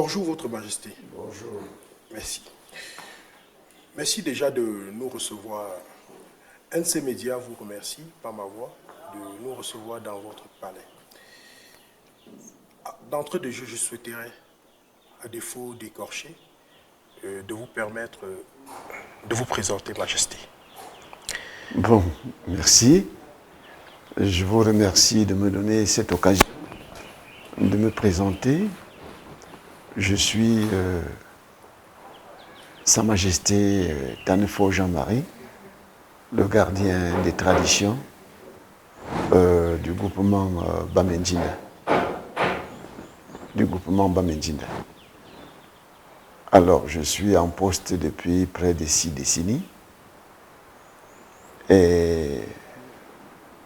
Bonjour, Votre Majesté. Bonjour. Merci. Merci déjà de nous recevoir. Un de ces médias vous remercie, par ma voix, de nous recevoir dans votre palais. D'entrée de jeu, je souhaiterais, à défaut d'écorcher, de vous permettre de vous présenter, Majesté. Bon, merci. Je vous remercie de me donner cette occasion de me présenter. Je suis Sa Majesté Tanefo Jean-Marie, le gardien des traditions du groupement Bamendjinda. Alors, je suis en poste depuis près de 6 décennies et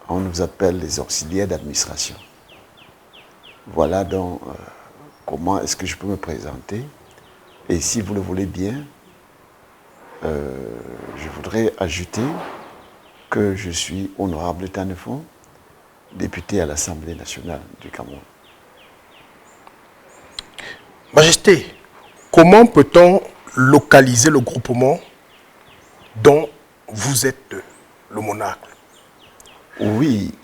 on nous appelle les auxiliaires d'administration. Voilà donc comment est-ce que je peux me présenter. Et si vous le voulez bien, je voudrais ajouter que je suis honorable Tanefo, député à l'Assemblée nationale du Cameroun. Majesté, comment peut-on localiser le groupement dont vous êtes le monarque? Oui,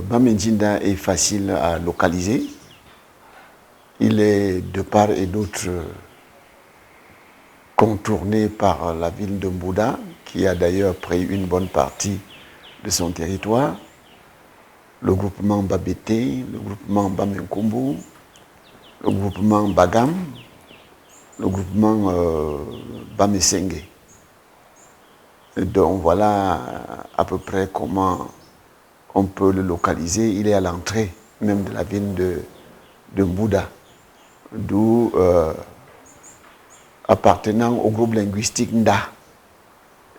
Bamendjinda est facile à localiser. Il est de part et d'autre contourné par la ville de Mbouda, qui a d'ailleurs pris une bonne partie de son territoire, le groupement Babete, le groupement Bamenkombo, le groupement Bagam, le groupement Bamesenge. Donc voilà à peu près comment on peut le localiser. Il est à l'entrée même de la ville de Mbouda, d'où appartenant au groupe linguistique Nda.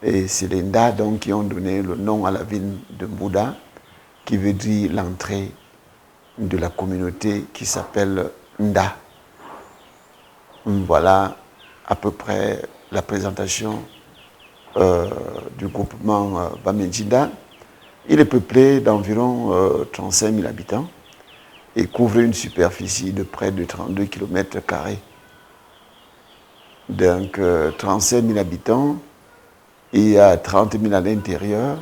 Et c'est les Nda donc qui ont donné le nom à la ville de Mbouda, qui veut dire l'entrée de la communauté qui s'appelle Nda. Voilà à peu près la présentation du groupement Bamendjinda. Il est peuplé d'environ 35 000 habitants et couvre une superficie de près de 32 km². Donc 35 000 habitants, il y a 30 000 à l'intérieur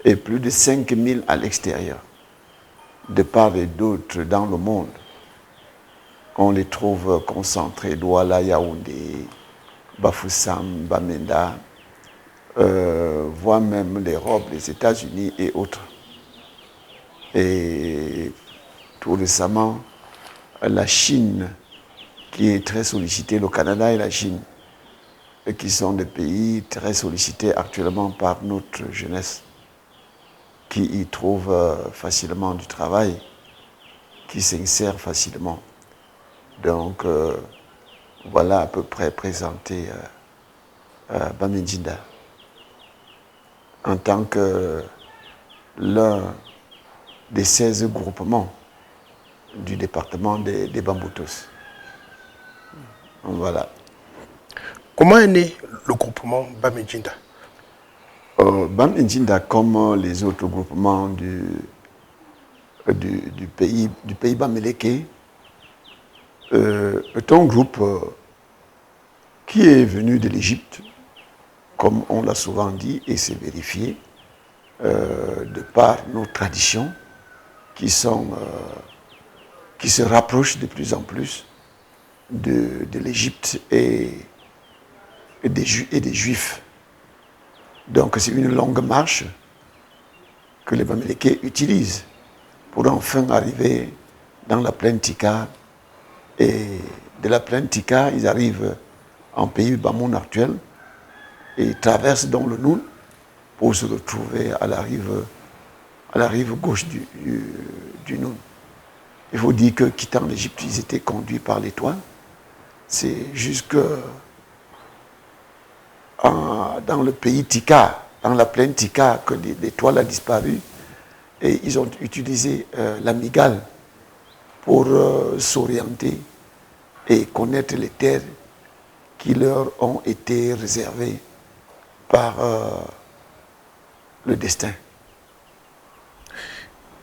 et plus de 5 000 à l'extérieur. De part et d'autre dans le monde, on les trouve concentrés, Douala, Yaoundé, Bafoussam, Bamenda, voire même l'Europe, les États-Unis et autres. Et tout récemment, la Chine, qui est très sollicitée, le Canada et la Chine, et qui sont des pays très sollicités actuellement par notre jeunesse, qui y trouve facilement du travail, qui s'insère facilement. Donc, voilà à peu près présenté Bamendjinda en tant que l'un des 16 groupements du département des Bamboutos. Voilà. Comment est né le groupement Bamendjinda? Bamendjinda, comme les autres groupements du pays Bamileke, est un groupe qui est venu de l'Égypte, comme on l'a souvent dit, et c'est vérifié, de par nos traditions qui se rapprochent de plus en plus de l'Égypte et des Juifs. Donc c'est une longue marche que les Bamileke utilisent pour enfin arriver dans la plaine Tika. Et de la plaine Tika, ils arrivent en pays Bamoun actuel et traversent donc le Noun pour se retrouver à la rive gauche du Noun. Il faut dire que quittant l'Égypte, ils étaient conduits par l'étoile. C'est jusque dans le pays Tika, dans la plaine Tika, que l'étoile a disparu. Et ils ont utilisé la migale pour s'orienter et connaître les terres qui leur ont été réservées par le destin.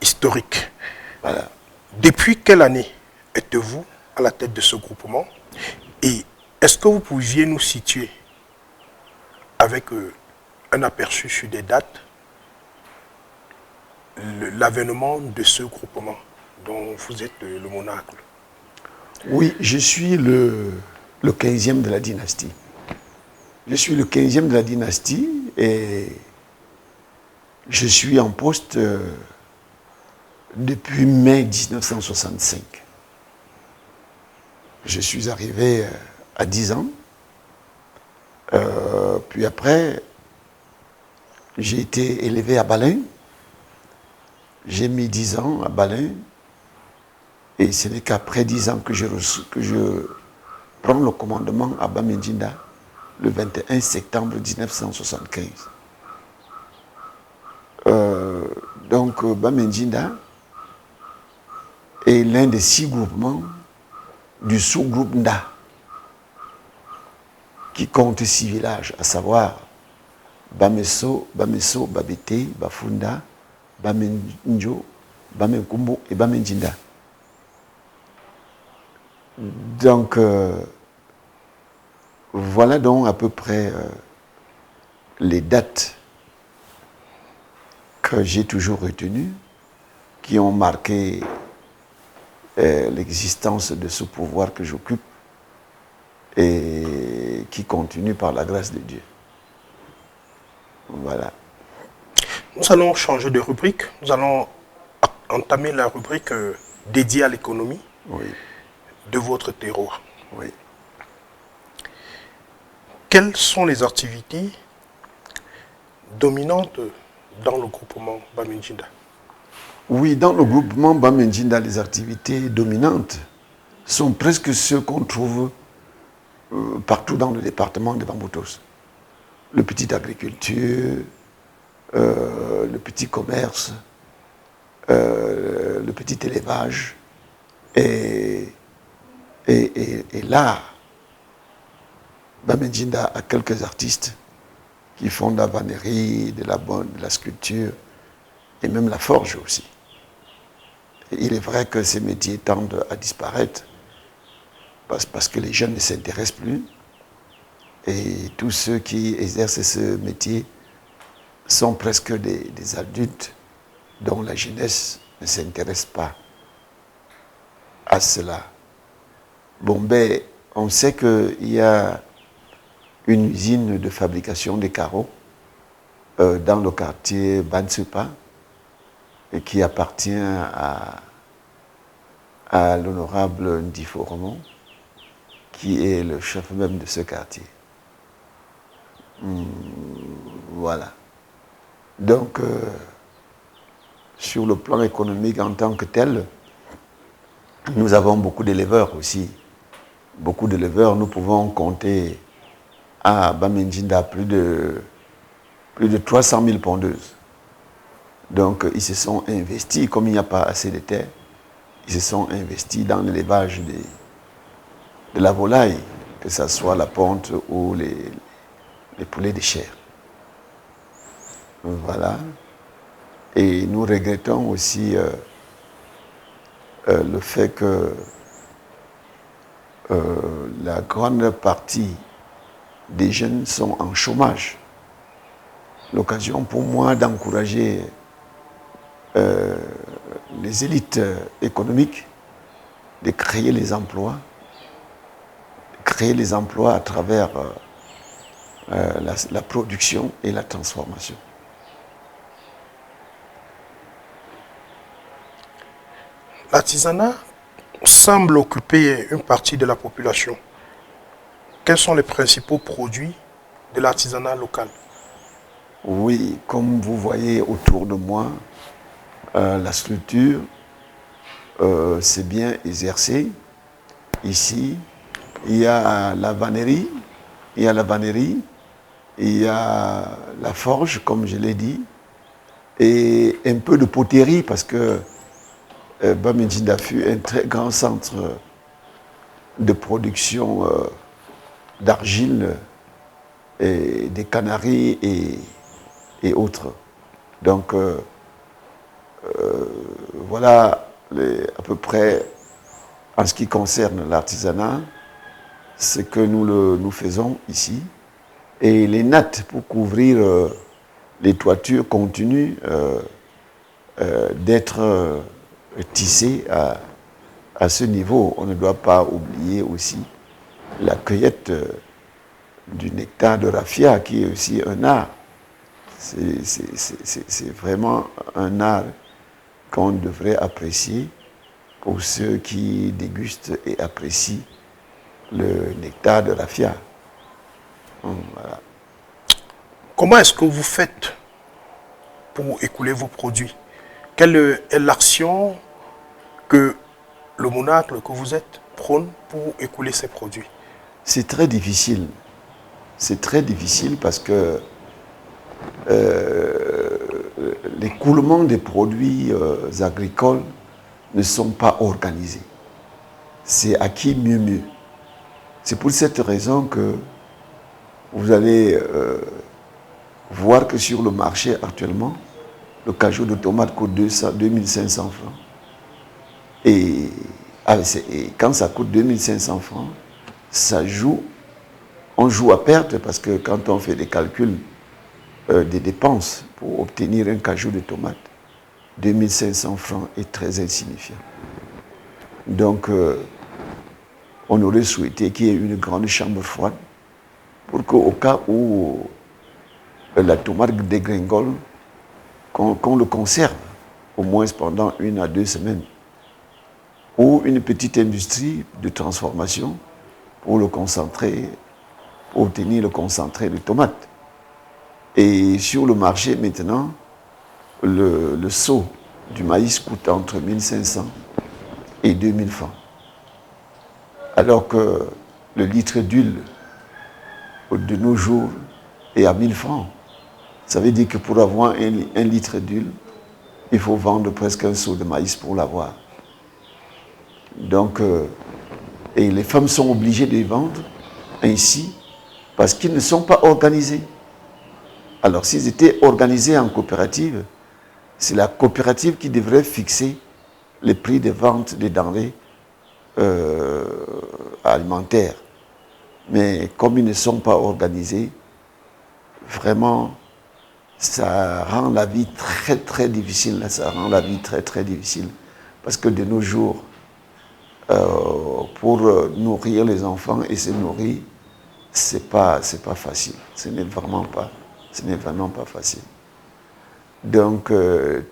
Historique. Voilà. Depuis quelle année êtes-vous à la tête de ce groupement. Et est-ce que vous pouviez nous situer avec un aperçu sur des dates l'avènement de ce groupement dont vous êtes le monarque? Oui, je suis le 15e de la dynastie. Je suis le 15e de la dynastie et je suis en poste depuis mai 1965. Je suis arrivé à 10 ans. Puis après, j'ai été élevé à Balin. J'ai mis 10 ans à Balin. Et ce n'est qu'après 10 ans que je prends le commandement à Bamendjinda le 21 septembre 1975. Donc Bamendjinda est l'un des 6 groupements du sous-groupe Nda, qui compte 6 villages, à savoir Bameso, Babete, Bafunda, Bamenjo, Bamenkumbo et Bamendjinda. Donc, voilà donc à peu près les dates que j'ai toujours retenues, qui ont marqué l'existence de ce pouvoir que j'occupe et qui continue par la grâce de Dieu. Voilà. Nous allons changer de rubrique. Nous allons entamer la rubrique dédiée à l'économie de votre terroir. Oui. Quelles sont les activités dominantes dans le groupement Bamendjinda? Oui, dans le groupement Bamendjinda, les activités dominantes sont presque ceux qu'on trouve partout dans le département de Bamboutos. Le petit agriculture, le petit commerce, le petit élevage et l'art. Bamendjinda a quelques artistes qui font de la vannerie, de la sculpture et même la forge aussi. Et il est vrai que ces métiers tendent à disparaître parce que les jeunes ne s'intéressent plus et tous ceux qui exercent ce métier sont presque des adultes dont la jeunesse ne s'intéresse pas à cela. Bon, ben, on sait qu'il y a une usine de fabrication des carreaux dans le quartier Bansupa et qui appartient à l'honorable Ndifo Romon, qui est le chef même de ce quartier. Voilà. Donc, sur le plan économique en tant que tel, nous avons beaucoup d'éleveurs aussi. Beaucoup d'éleveurs, nous pouvons compter à Bamendjinda plus de 300 000 pondeuses. Donc, ils se sont investis, comme il n'y a pas assez de terre, ils se sont investis dans l'élevage de la volaille, que ce soit la ponte ou les poulets de chair. Voilà. Et nous regrettons aussi le fait que la grande partie des jeunes sont en chômage. L'occasion pour moi d'encourager les élites économiques de créer les emplois à travers la production et la transformation. L'artisanat semble occuper une partie de la population. Quels sont les principaux produits de l'artisanat local? Oui, comme vous voyez autour de moi, la structure s'est bien exercée. Ici, il y a la vannerie, il y a la forge, comme je l'ai dit, et un peu de poterie, parce que Bamendjinda fut un très grand centre de production d'argile, et des canaries et autres. Donc, voilà à peu près en ce qui concerne l'artisanat, ce que nous faisons ici, et les nattes pour couvrir les toitures continuent d'être tissées à ce niveau. On ne doit pas oublier aussi la cueillette du nectar de raffia, qui est aussi un art. C'est vraiment un art qu'on devrait apprécier pour ceux qui dégustent et apprécient le nectar de raffia. Voilà. Comment est-ce que vous faites pour écouler vos produits? Quelle est l'action que le monarque que vous êtes prône pour écouler ses produits? C'est très difficile. C'est très difficile parce que l'écoulement des produits agricoles ne sont pas organisés. C'est à qui mieux mieux. C'est pour cette raison que vous allez voir que sur le marché actuellement, le cajou de tomate coûte 2500 francs. Et quand ça coûte 2500 francs, on joue à perte parce que quand on fait des calculs des dépenses pour obtenir un cajou de tomate, 2500 francs est très insignifiant. Donc, on aurait souhaité qu'il y ait une grande chambre froide pour qu'au cas où la tomate dégringole, qu'on le conserve au moins pendant 1 à 2 semaines. Ou une petite industrie de transformation pour le concentrer, pour obtenir le concentré de tomate. Et sur le marché maintenant, le seau du maïs coûte entre 1500 et 2000 francs. Alors que le litre d'huile de nos jours est à 1000 francs. Ça veut dire que pour avoir un litre d'huile, il faut vendre presque un seau de maïs pour l'avoir. Donc, et les femmes sont obligées de vendre ainsi parce qu'ils ne sont pas organisés. Alors, s'ils étaient organisés en coopérative, c'est la coopérative qui devrait fixer les prix de vente des denrées alimentaires. Mais comme ils ne sont pas organisés, vraiment, ça rend la vie très très difficile. Ça rend la vie très très difficile. Parce que de nos jours, pour nourrir les enfants et se nourrir, c'est pas facile. Ce n'est vraiment pas facile. Donc,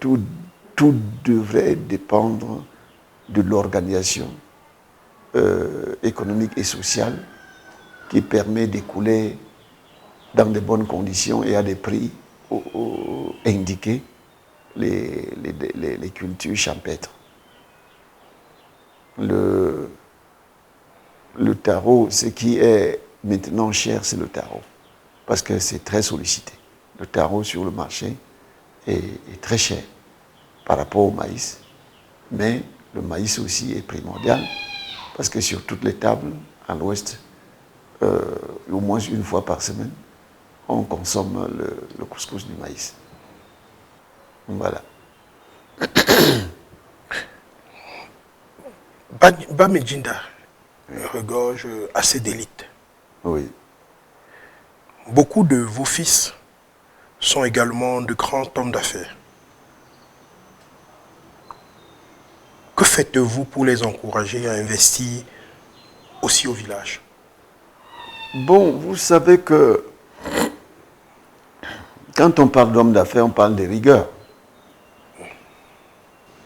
tout devrait dépendre de l'organisation économique et sociale qui permet d'écouler dans de bonnes conditions et à des prix indiqués les cultures champêtres. Le taro, ce qui est maintenant cher, c'est le taro, parce que c'est très sollicité. Le taro sur le marché est très cher par rapport au maïs, mais le maïs aussi est primordial, parce que sur toutes les tables à l'ouest, au moins une fois par semaine, on consomme le couscous du maïs. Voilà. Bamejinda regorge assez d'élite. Oui. Beaucoup de vos fils sont également de grands hommes d'affaires. Que faites-vous pour les encourager à investir aussi au village? Bon, vous savez que quand on parle d'hommes d'affaires, on parle de rigueur.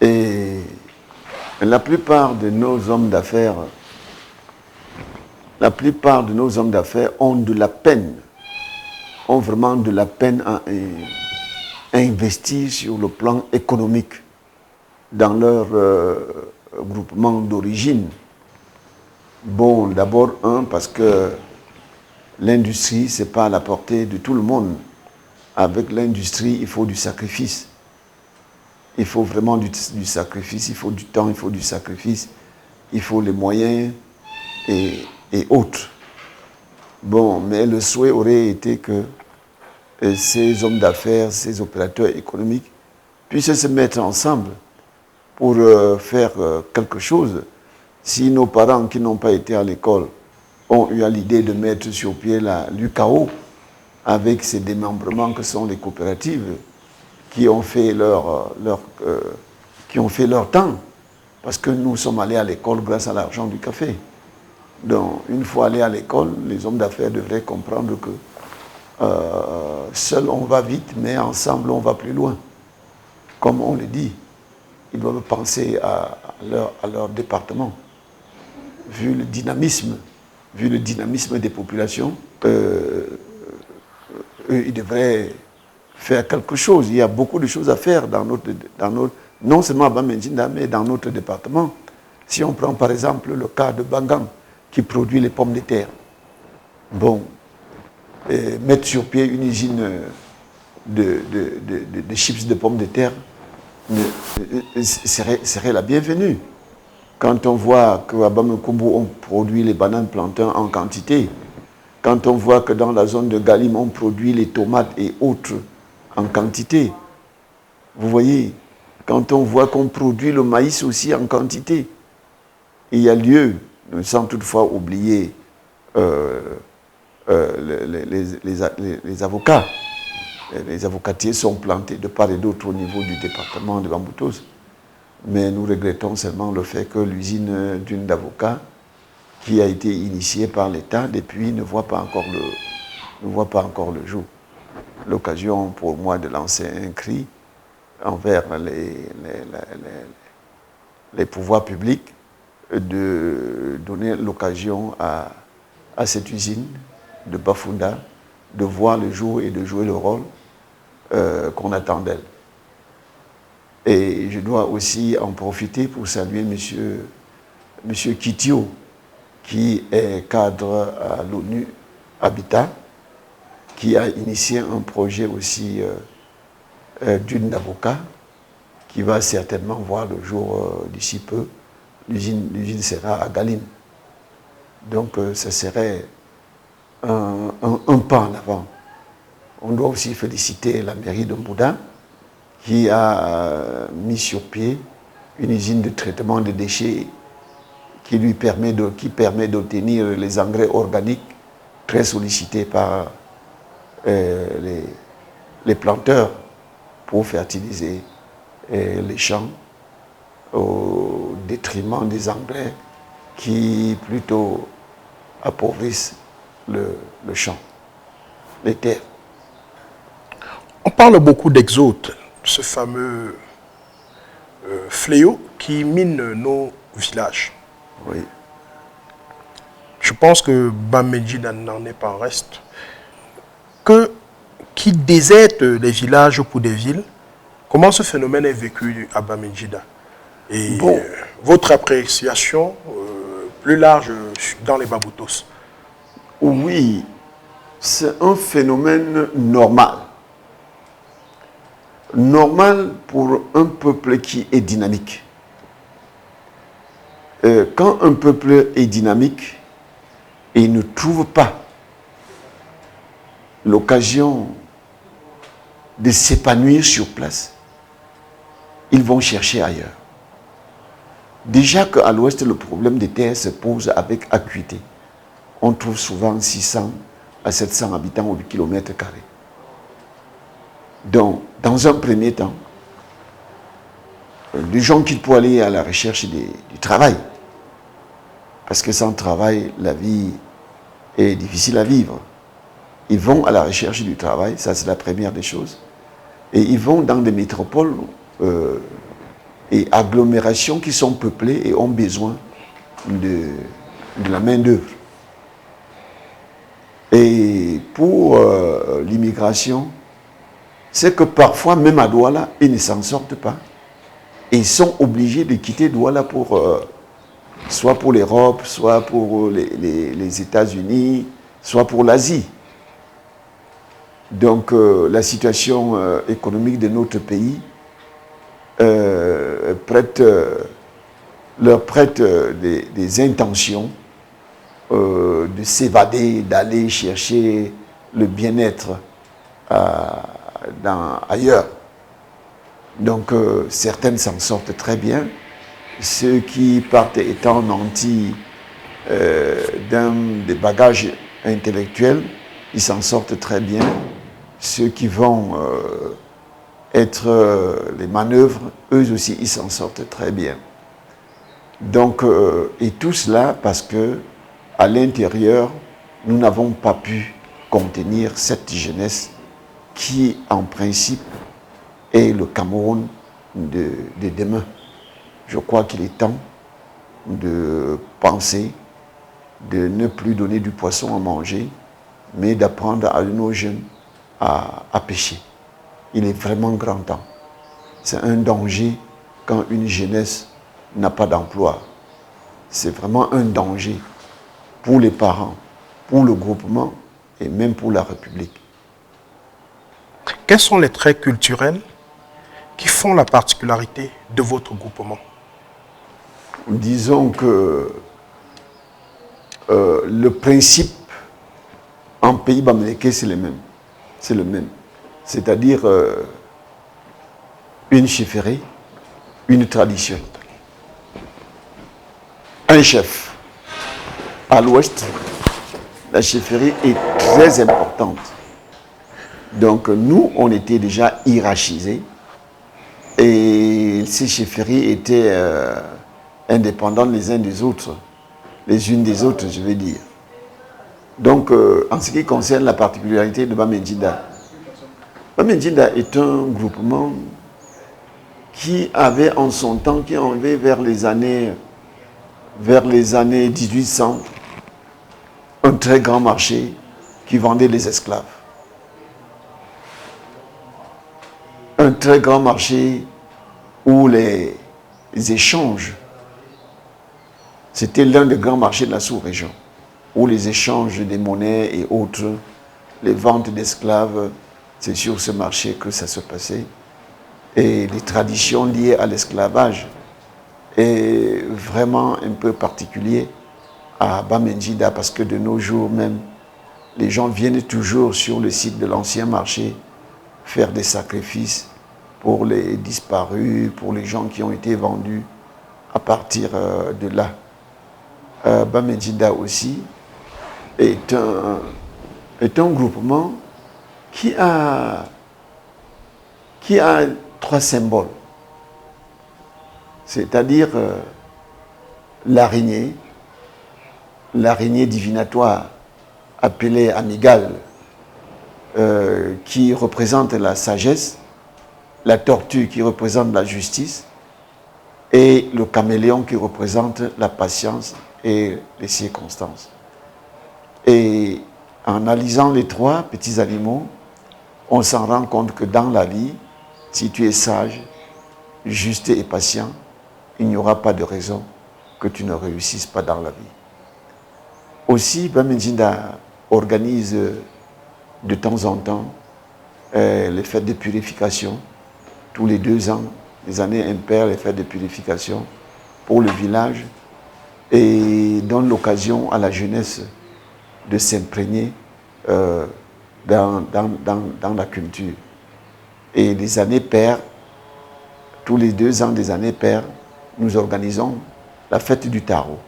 Et la plupart de nos hommes d'affaires ont de la peine, ont vraiment de la peine à investir sur le plan économique dans leur groupement d'origine. Bon, d'abord, parce que l'industrie, ce n'est pas à la portée de tout le monde. Avec l'industrie, il faut du sacrifice. Il faut vraiment du sacrifice, il faut du temps, il faut du sacrifice, il faut les moyens et autres. Bon, mais le souhait aurait été que ces hommes d'affaires, ces opérateurs économiques puissent se mettre ensemble pour faire quelque chose Si nos parents qui n'ont pas été à l'école ont eu l'idée de mettre sur pied l'UKO avec ces démembrements que sont les coopératives qui ont fait leur temps, parce que nous sommes allés à l'école grâce à l'argent du café. Donc, une fois allés à l'école, les hommes d'affaires devraient comprendre que seul on va vite, mais ensemble on va plus loin. Comme on le dit, ils doivent penser à leur département. Vu le dynamisme des populations, ils devraient faire quelque chose. Il y a beaucoup de choses à faire non seulement à Bamendjinda, mais dans notre département. Si on prend par exemple le cas de Bangang, qui produit les pommes de terre. Bon, mettre sur pied une usine de chips de pommes de terre serait la bienvenue. Quand on voit qu'à Bamako, on produit les bananes plantains en quantité, quand on voit que dans la zone de Galim, on produit les tomates et autres en quantité, vous voyez, quand on voit qu'on produit le maïs aussi en quantité, il y a lieu, sans toutefois oublier les avocats. Les avocatiers sont plantés de part et d'autre au niveau du département de Bamboutos. Mais nous regrettons seulement le fait que l'usine d'une d'avocats, qui a été initiée par l'État, depuis ne voit pas encore le jour. L'occasion pour moi de lancer un cri envers les pouvoirs publics, de donner l'occasion à cette usine de Bafunda de voir le jour et de jouer le rôle qu'on attend d'elle. Et je dois aussi en profiter pour saluer monsieur Kitio, qui est cadre à l'ONU Habitat, qui a initié un projet aussi d'une d'avocats, qui va certainement voir le jour d'ici peu. L'usine sera à Galim. Donc ce serait un pas en avant. On doit aussi féliciter la mairie de Mbouda, qui a mis sur pied une usine de traitement des déchets qui permet d'obtenir les engrais organiques très sollicités par les planteurs pour fertiliser les champs au détriment des engrais qui plutôt appauvrissent le champ, les terres. On parle beaucoup d'exode, ce fameux fléau qui mine nos villages. Oui. Je pense que Bamendjinda n'en est pas en reste. Qui déserte les villages pour des villes, comment ce phénomène est vécu à Bamendjinda? Et bon. Votre appréciation plus large dans les Baboutos? Oui, c'est un phénomène normal. Normal pour un peuple qui est dynamique. Quand un peuple est dynamique et ne trouve pas l'occasion de s'épanouir sur place, ils vont chercher ailleurs. Déjà qu'à l'ouest, le problème des terres se pose avec acuité. On trouve souvent 600 à 700 habitants au kilomètre carré. Donc, dans un premier temps, les gens qui peuvent aller à la recherche du travail, parce que sans travail, la vie est difficile à vivre. Ils vont à la recherche du travail, ça c'est la première des choses. Et ils vont dans des métropoles et agglomérations qui sont peuplées et ont besoin de la main-d'œuvre. Et pour l'immigration, c'est que parfois, même à Douala, ils ne s'en sortent pas. Et ils sont obligés de quitter Douala soit pour l'Europe, soit pour les États-Unis, soit pour l'Asie. Donc la situation économique de notre pays leur prête des intentions de s'évader, d'aller chercher le bien-être ailleurs. Donc certaines s'en sortent très bien Ceux qui partent étant nantis des bagages intellectuels, ils s'en sortent très bien. Ceux qui vont être les manœuvres, eux aussi, ils s'en sortent très bien. Donc, et tout cela parce que, à l'intérieur, nous n'avons pas pu contenir cette jeunesse qui, en principe, est le Cameroun de demain. Je crois qu'il est temps de penser, de ne plus donner du poisson à manger, mais d'apprendre à nos jeunes à pêcher. Il est vraiment grand temps. C'est un danger quand une jeunesse n'a pas d'emploi. C'est vraiment un danger pour les parents, pour le groupement et même pour la République. Quels sont les traits culturels qui font la particularité de votre groupement? Disons que le principe en pays bamileke, c'est le même. C'est le même. C'est-à-dire une chefferie, une tradition. Un chef. À l'ouest, la chefferie est très importante. Donc nous, on était déjà hiérarchisés et ces chefferies étaient indépendantes les uns des autres, les unes des autres, je veux dire. Donc en ce qui concerne la particularité de Bamendjinda, Bamendjinda est un groupement qui avait en son temps, qui avait vers les années 1800, un très grand marché qui vendait les esclaves. Un très grand marché où les échanges, c'était l'un des grands marchés de la sous-région, où les échanges des monnaies et autres, les ventes d'esclaves, c'est sur ce marché que ça se passait. Et les traditions liées à l'esclavage est vraiment un peu particulier à Bamendjinda parce que de nos jours même, les gens viennent toujours sur le site de l'ancien marché faire des sacrifices pour les disparus, pour les gens qui ont été vendus à partir de là. Bamendjinda aussi est un groupement qui a 3 symboles. C'est-à-dire l'araignée divinatoire appelée amygale, qui représente la sagesse, la tortue qui représente la justice et le caméléon qui représente la patience et les circonstances. Et en analysant les 3 petits animaux, on s'en rend compte que dans la vie, si tu es sage, juste et patient, il n'y aura pas de raison que tu ne réussisses pas dans la vie. Aussi, Bamendjinda organise de temps en temps les fêtes de purification. Tous les 2 ans, les années impaires, les fêtes de purification pour le village et donne l'occasion à la jeunesse de s'imprégner dans la culture. Et les années paires, tous les 2 ans des années paires, nous organisons la fête du Taro.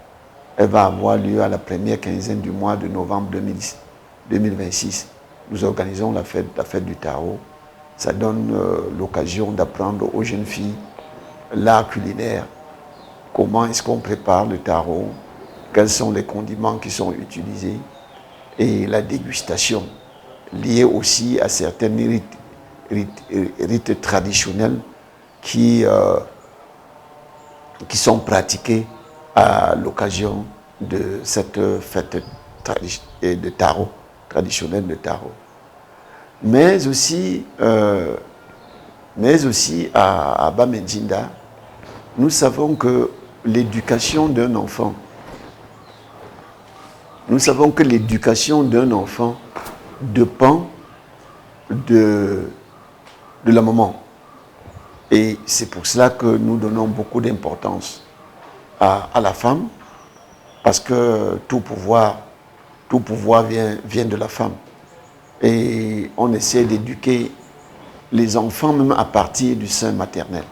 Elle va avoir lieu à la première quinzaine du mois de novembre 2026. Nous organisons la fête du Taro. Ça donne l'occasion d'apprendre aux jeunes filles l'art culinaire. Comment est-ce qu'on prépare le taro? Quels sont les condiments qui sont utilisés? Et la dégustation, liée aussi à certains rites traditionnels qui sont pratiqués à l'occasion de cette fête de taro, traditionnelle de taro. Mais aussi à Bamendjinda, nous savons que l'éducation d'un enfant, dépend de la maman. Et c'est pour cela que nous donnons beaucoup d'importance à la femme, parce que tout pouvoir vient de la femme. Et on essaie d'éduquer les enfants même à partir du sein maternel.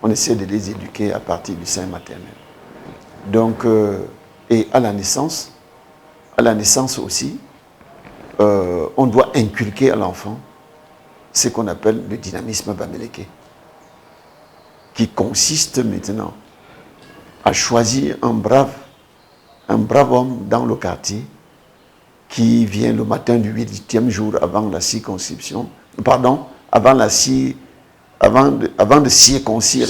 On essaie de les éduquer à partir du sein maternel. Donc, et à la naissance aussi, on doit inculquer à l'enfant ce qu'on appelle le dynamisme bamileke, qui consiste maintenant à choisir un brave homme dans le quartier qui vient le matin du 8e jour avant la circonscription, avant de circoncire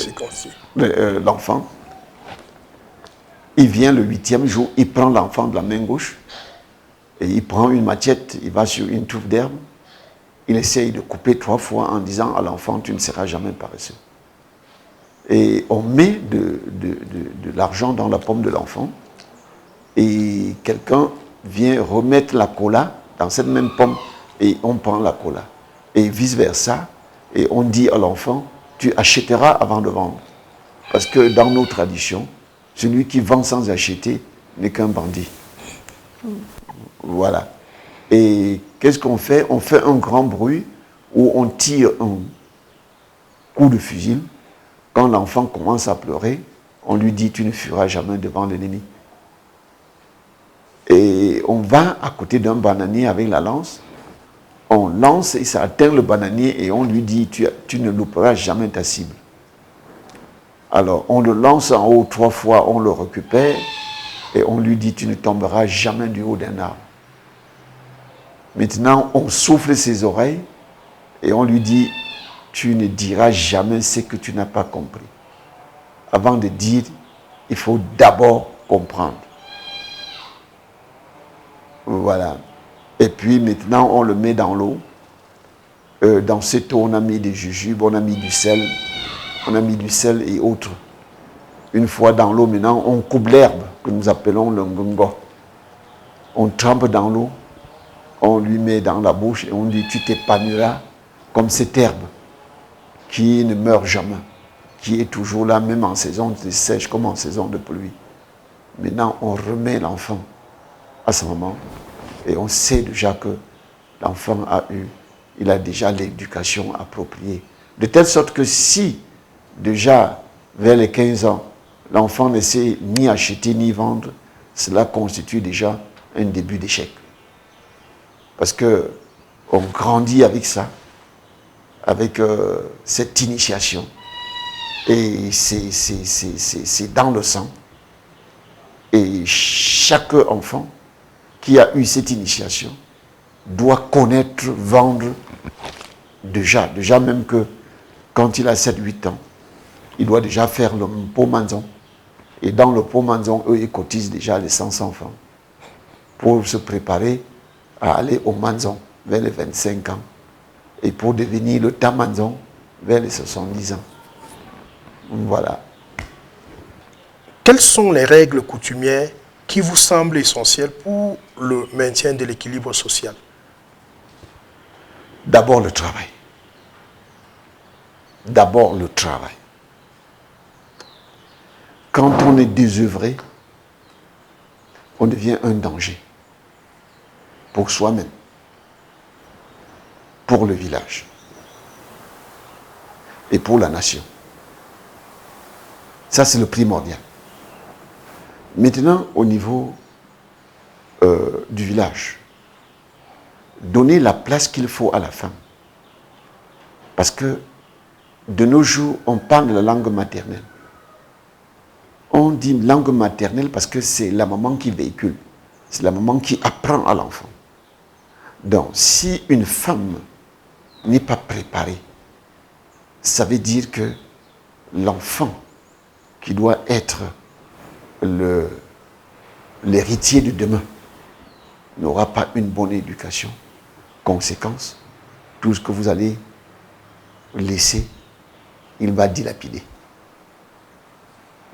l'enfant. Il vient le 8e jour, il prend l'enfant de la main gauche et il prend une machette, il va sur une touffe d'herbe, il essaye de couper 3 fois en disant à l'enfant, tu ne seras jamais paresseux. Et on met de l'argent dans la pomme de l'enfant et quelqu'un vient remettre la cola dans cette même pomme et on prend la cola. Et vice-versa, et on dit à l'enfant, tu achèteras avant de vendre. Parce que dans nos traditions, celui qui vend sans acheter n'est qu'un bandit. Voilà. Et qu'est-ce qu'on fait? On fait un grand bruit où on tire un coup de fusil. Quand l'enfant commence à pleurer, on lui dit, tu ne fuiras jamais devant l'ennemi. Et on va à côté d'un bananier avec la lance, on lance et ça atteint le bananier et on lui dit, tu ne louperas jamais ta cible. Alors, on le lance en haut 3 fois, on le récupère et on lui dit, tu ne tomberas jamais du haut d'un arbre. Maintenant, on souffle ses oreilles et on lui dit, tu ne diras jamais ce que tu n'as pas compris. Avant de dire, il faut d'abord comprendre. Voilà. Et puis maintenant, on le met dans l'eau. Dans cette eau, on a mis des jujubes, on a mis du sel. On a mis du sel et autres. Une fois dans l'eau, maintenant, on coupe l'herbe que nous appelons le ngongo. On trempe dans l'eau, on lui met dans la bouche et on dit, tu t'épanouiras comme cette herbe qui ne meurt jamais, qui est toujours là, même en saison de sèche comme en saison de pluie. Maintenant, on remet l'enfant à ce moment et on sait déjà que l'enfant il a déjà l'éducation appropriée. De telle sorte que si, déjà, vers les 15 ans, l'enfant ne sait ni acheter ni vendre, cela constitue déjà un début d'échec. Parce qu'on grandit avec ça, avec cette initiation. Et c'est dans le sang. Et chaque enfant qui a eu cette initiation doit connaître, vendre déjà même que quand il a 7-8 ans, il doit déjà faire le pot manzon. Et dans le pot manzon, eux, ils cotisent déjà les 500 francs pour se préparer à aller au manzon vers les 25 ans et pour devenir le tamanzon vers les 70 ans. Voilà. Quelles sont les règles coutumières qui vous semblent essentielles pour le maintien de l'équilibre social? D'abord le travail. D'abord le travail. Quand on est désœuvré, on devient un danger pour soi-même, pour le village et pour la nation. Ça, c'est le primordial. Maintenant, au niveau du village, donner la place qu'il faut à la femme. Parce que de nos jours, on parle de la langue maternelle. On dit langue maternelle parce que c'est la maman qui véhicule. C'est la maman qui apprend à l'enfant. Donc, si une femme n'est pas préparée, ça veut dire que l'enfant qui doit être l'héritier de demain n'aura pas une bonne éducation. Conséquence, tout ce que vous allez laisser, il va dilapider.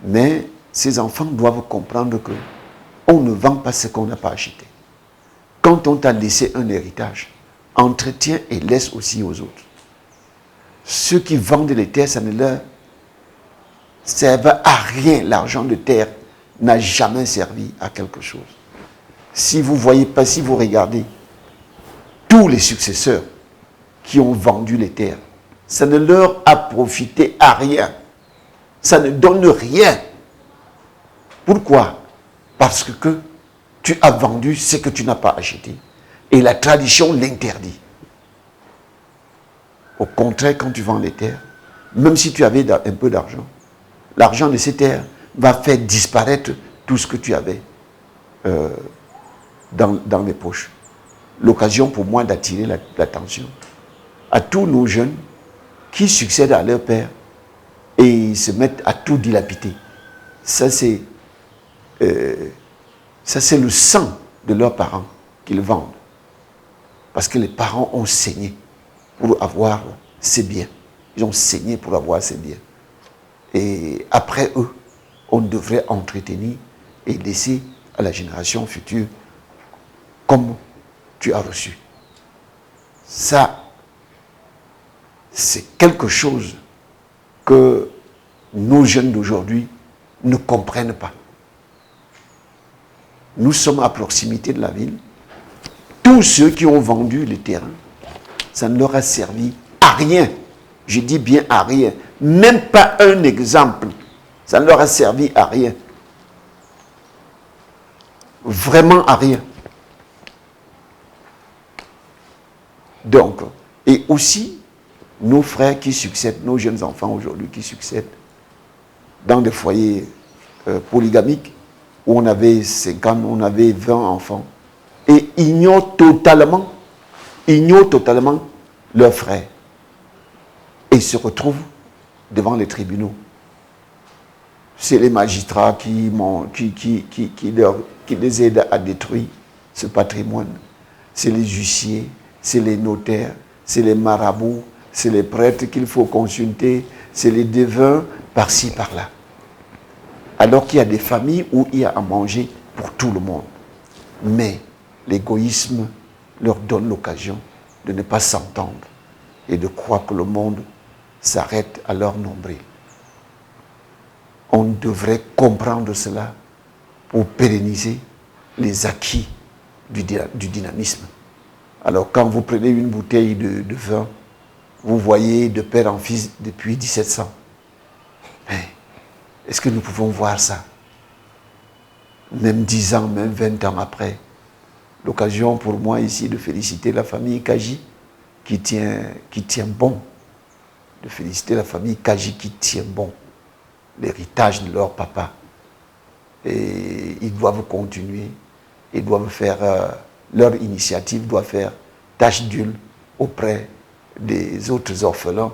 Mais ces enfants doivent comprendre que on ne vend pas ce qu'on n'a pas acheté. Quand on t'a laissé un héritage, entretiens et laisse aussi aux autres. Ceux qui vendent les terres, ça ne leur servent à rien. L'argent de terre n'a jamais servi à quelque chose. Si vous voyez pas, si vous regardez tous les successeurs qui ont vendu les terres, ça ne leur a profité à rien. Ça ne donne rien. Pourquoi? Parce que tu as vendu ce que tu n'as pas acheté. Et la tradition l'interdit. Au contraire, quand tu vends les terres, même si tu avais un peu d'argent, l'argent de ces terres va faire disparaître tout ce que tu avais dans les poches. L'occasion pour moi d'attirer l'attention à tous nos jeunes qui succèdent à leur père et se mettent à tout dilapider. Ça, c'est le sang de leurs parents qu'ils vendent. Parce que les parents ont saigné pour avoir ces biens. Ils ont saigné pour avoir ces biens. Et après eux, on devrait entretenir et laisser à la génération future comme tu as reçu. Ça, c'est quelque chose que nos jeunes d'aujourd'hui ne comprennent pas. Nous sommes à proximité de la ville. Tous ceux qui ont vendu les terrains, ça ne leur a servi à rien. Je dis bien à rien. Même pas un exemple. Ça ne leur a servi à rien. Vraiment à rien. Donc, et aussi, nos frères qui succèdent, nos jeunes enfants aujourd'hui qui succèdent dans des foyers polygamiques où on avait 50, on avait 20 enfants et ignorent totalement leurs frères et se retrouvent devant les tribunaux. C'est les magistrats qui les aident à détruire ce patrimoine. C'est les huissiers, c'est les notaires, c'est les marabouts, c'est les prêtres qu'il faut consulter, c'est les devins par-ci, par-là. Alors qu'il y a des familles où il y a à manger pour tout le monde. Mais l'égoïsme leur donne l'occasion de ne pas s'entendre et de croire que le monde s'arrête à leur nombril. On devrait comprendre cela pour pérenniser les acquis du dynamisme. Alors quand vous prenez une bouteille de vin, vous voyez de père en fils depuis 1700. Est-ce que nous pouvons voir ça? Même 10 ans, même 20 ans après. L'occasion pour moi ici de féliciter la famille Kaji qui tient bon. De féliciter la famille Kaji qui tient bon. L'héritage de leur papa. Et ils doivent continuer. Ils doivent faire, leur initiative doit faire tache d'huile auprès des autres orphelins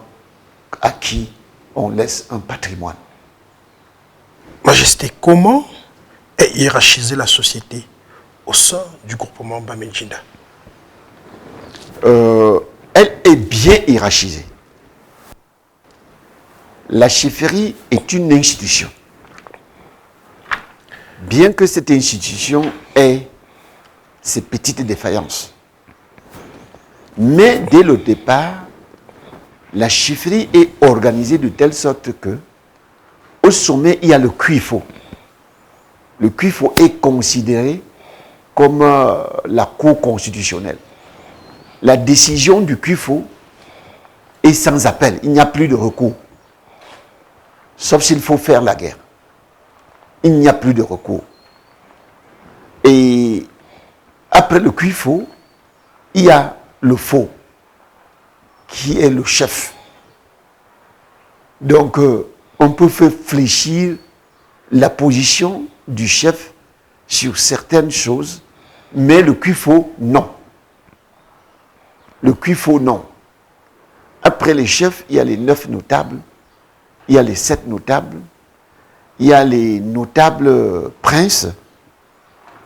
à qui on laisse un patrimoine. Majesté, comment est hiérarchisée la société au sein du groupement Bamejinda? Elle est bien hiérarchisée. La chefferie est une institution. Bien que cette institution ait ses petites défaillances. Mais dès le départ, la chefferie est organisée de telle sorte que au sommet, il y a le CUIFO. Le CUIFO est considéré comme la cour constitutionnelle. La décision du CUIFO est sans appel. Il n'y a plus de recours. Sauf s'il faut faire la guerre. Il n'y a plus de recours. Et après le CUIFO, il y a le FO, qui est le chef. Donc, on peut faire fléchir la position du chef sur certaines choses, mais le CUIFO, non. Le CUIFO, non. Après les chefs, il y a les 9 notables, il y a les 7 notables, il y a les notables princes,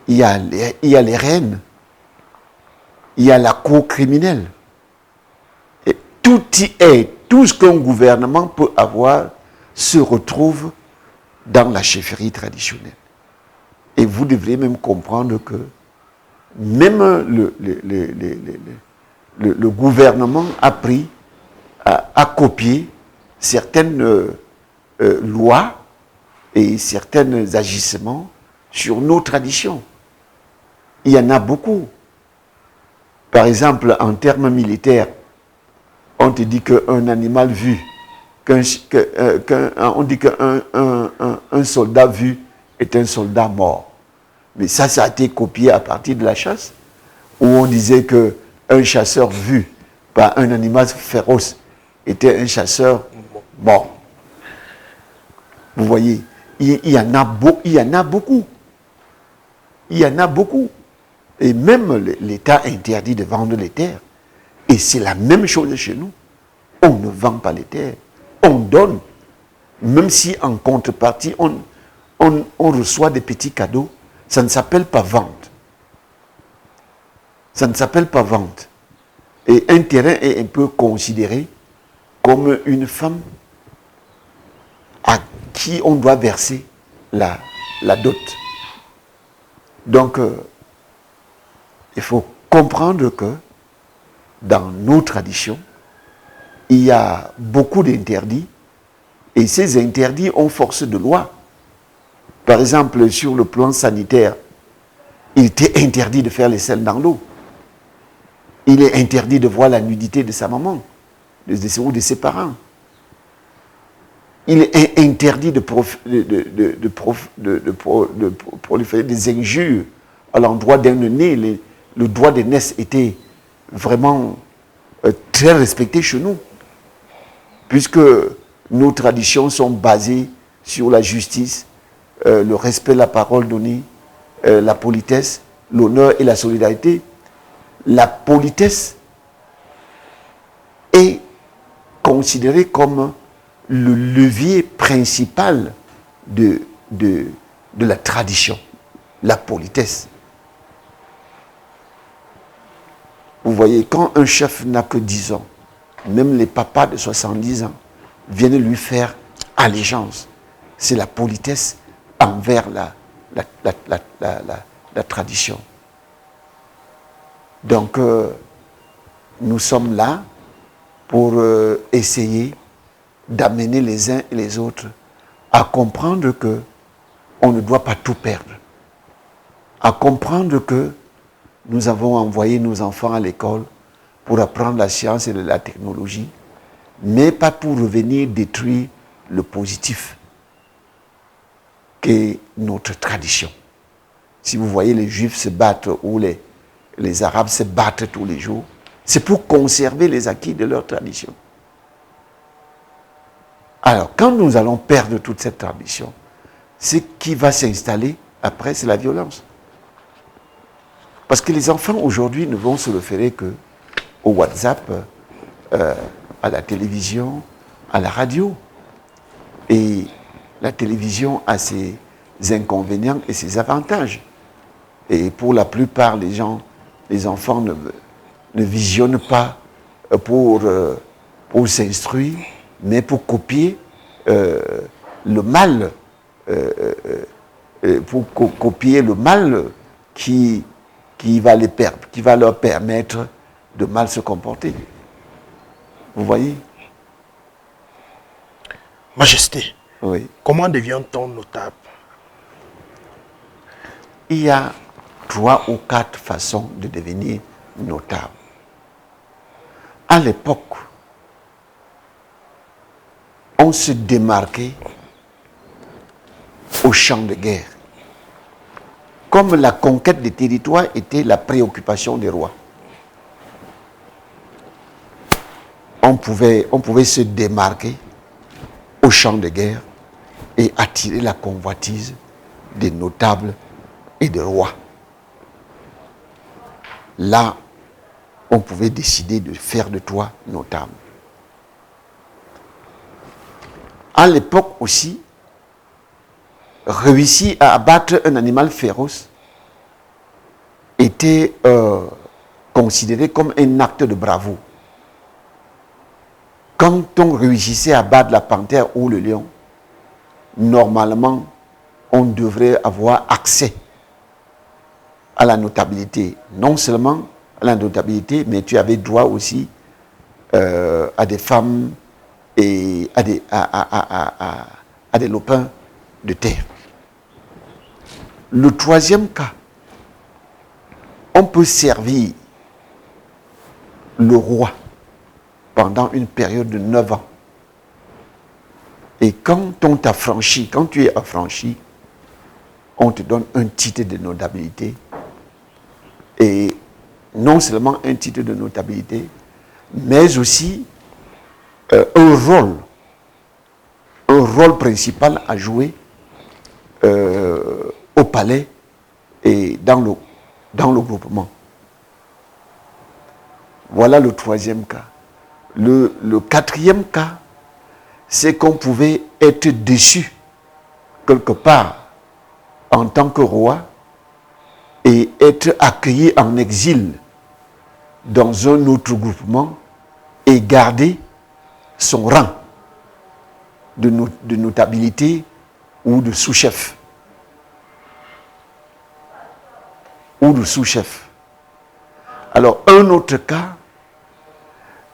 il y a les reines, il y a la cour criminelle. Et tout y est, tout ce qu'un gouvernement peut avoir se retrouve dans la chefferie traditionnelle. Et vous devriez même comprendre que même le gouvernement a pris, a copié certaines lois et certains agissements sur nos traditions. Il y en a beaucoup. Par exemple, en termes militaires, on te dit qu'un animal vu on dit qu'un soldat vu est un soldat mort. Mais ça a été copié à partir de la chasse, où on disait qu'un chasseur vu par un animal féroce était un chasseur mort. Vous voyez, il y en a beaucoup. Il y en a beaucoup. Et même l'État interdit de vendre les terres. Et c'est la même chose chez nous. On ne vend pas les terres. On donne. Même si en contrepartie, on reçoit des petits cadeaux, ça ne s'appelle pas vente. Ça ne s'appelle pas vente. Et un terrain est un peu considéré comme une femme à qui on doit verser la dot. Donc, il faut comprendre que dans nos traditions, il y a beaucoup d'interdits et ces interdits ont force de loi. Par exemple, sur le plan sanitaire, il était interdit de faire les selles dans l'eau. Il est interdit de voir la nudité de sa maman ou de ses parents. Il est interdit de proliférer des injures à l'endroit d'un né. Le droit d'aînesse était vraiment très respecté chez nous, puisque nos traditions sont basées sur la justice, le respect de la parole donnée, la politesse, l'honneur et la solidarité. La politesse est considérée comme le levier principal de la tradition, la politesse. Vous voyez, quand un chef n'a que 10 ans, même les papas de 70 ans viennent lui faire allégeance. C'est la politesse envers la tradition. Donc, nous sommes là pour essayer d'amener les uns et les autres à comprendre que on ne doit pas tout perdre. À comprendre que nous avons envoyé nos enfants à l'école pour apprendre la science et la technologie, mais pas pour revenir détruire le positif qu'est notre tradition. Si vous voyez les Juifs se battre ou les Arabes se battent tous les jours, c'est pour conserver les acquis de leur tradition. Alors, quand nous allons perdre toute cette tradition, ce qui va s'installer après, c'est la violence. Parce que les enfants aujourd'hui ne vont se référer qu'au WhatsApp, à la télévision, à la radio. Et la télévision a ses inconvénients et ses avantages. Et pour la plupart, les enfants ne visionnent pas pour s'instruire, mais pour copier le mal, copier le mal qui va leur permettre de mal se comporter. Vous voyez? Majesté, Oui. comment devient-on notable? Il y a 3 ou 4 façons de devenir notable. À l'époque, on se démarquait au champ de guerre. Comme la conquête des territoires était la préoccupation des rois. On pouvait se démarquer au champ de guerre et attirer la convoitise des notables et des rois. Là, on pouvait décider de faire de toi notable. À l'époque aussi, réussir à abattre un animal féroce était considéré comme un acte de bravoure. Quand on réussissait à abattre la panthère ou le lion, normalement, on devrait avoir accès à la notabilité. Non seulement à la notabilité, mais tu avais droit aussi à des femmes et à des lopins de terre. Le 3e cas, on peut servir le roi pendant une période de 9 ans. Et quand on t'affranchit, quand tu es affranchi, on te donne un titre de notabilité. Et non seulement un titre de notabilité, mais aussi un rôle principal à jouer au palais et dans le groupement. Voilà le troisième cas. Le quatrième cas, c'est qu'on pouvait être déçu quelque part en tant que roi et être accueilli en exil dans un autre groupement et garder son rang de notabilité ou de sous-chef. Alors, un autre cas,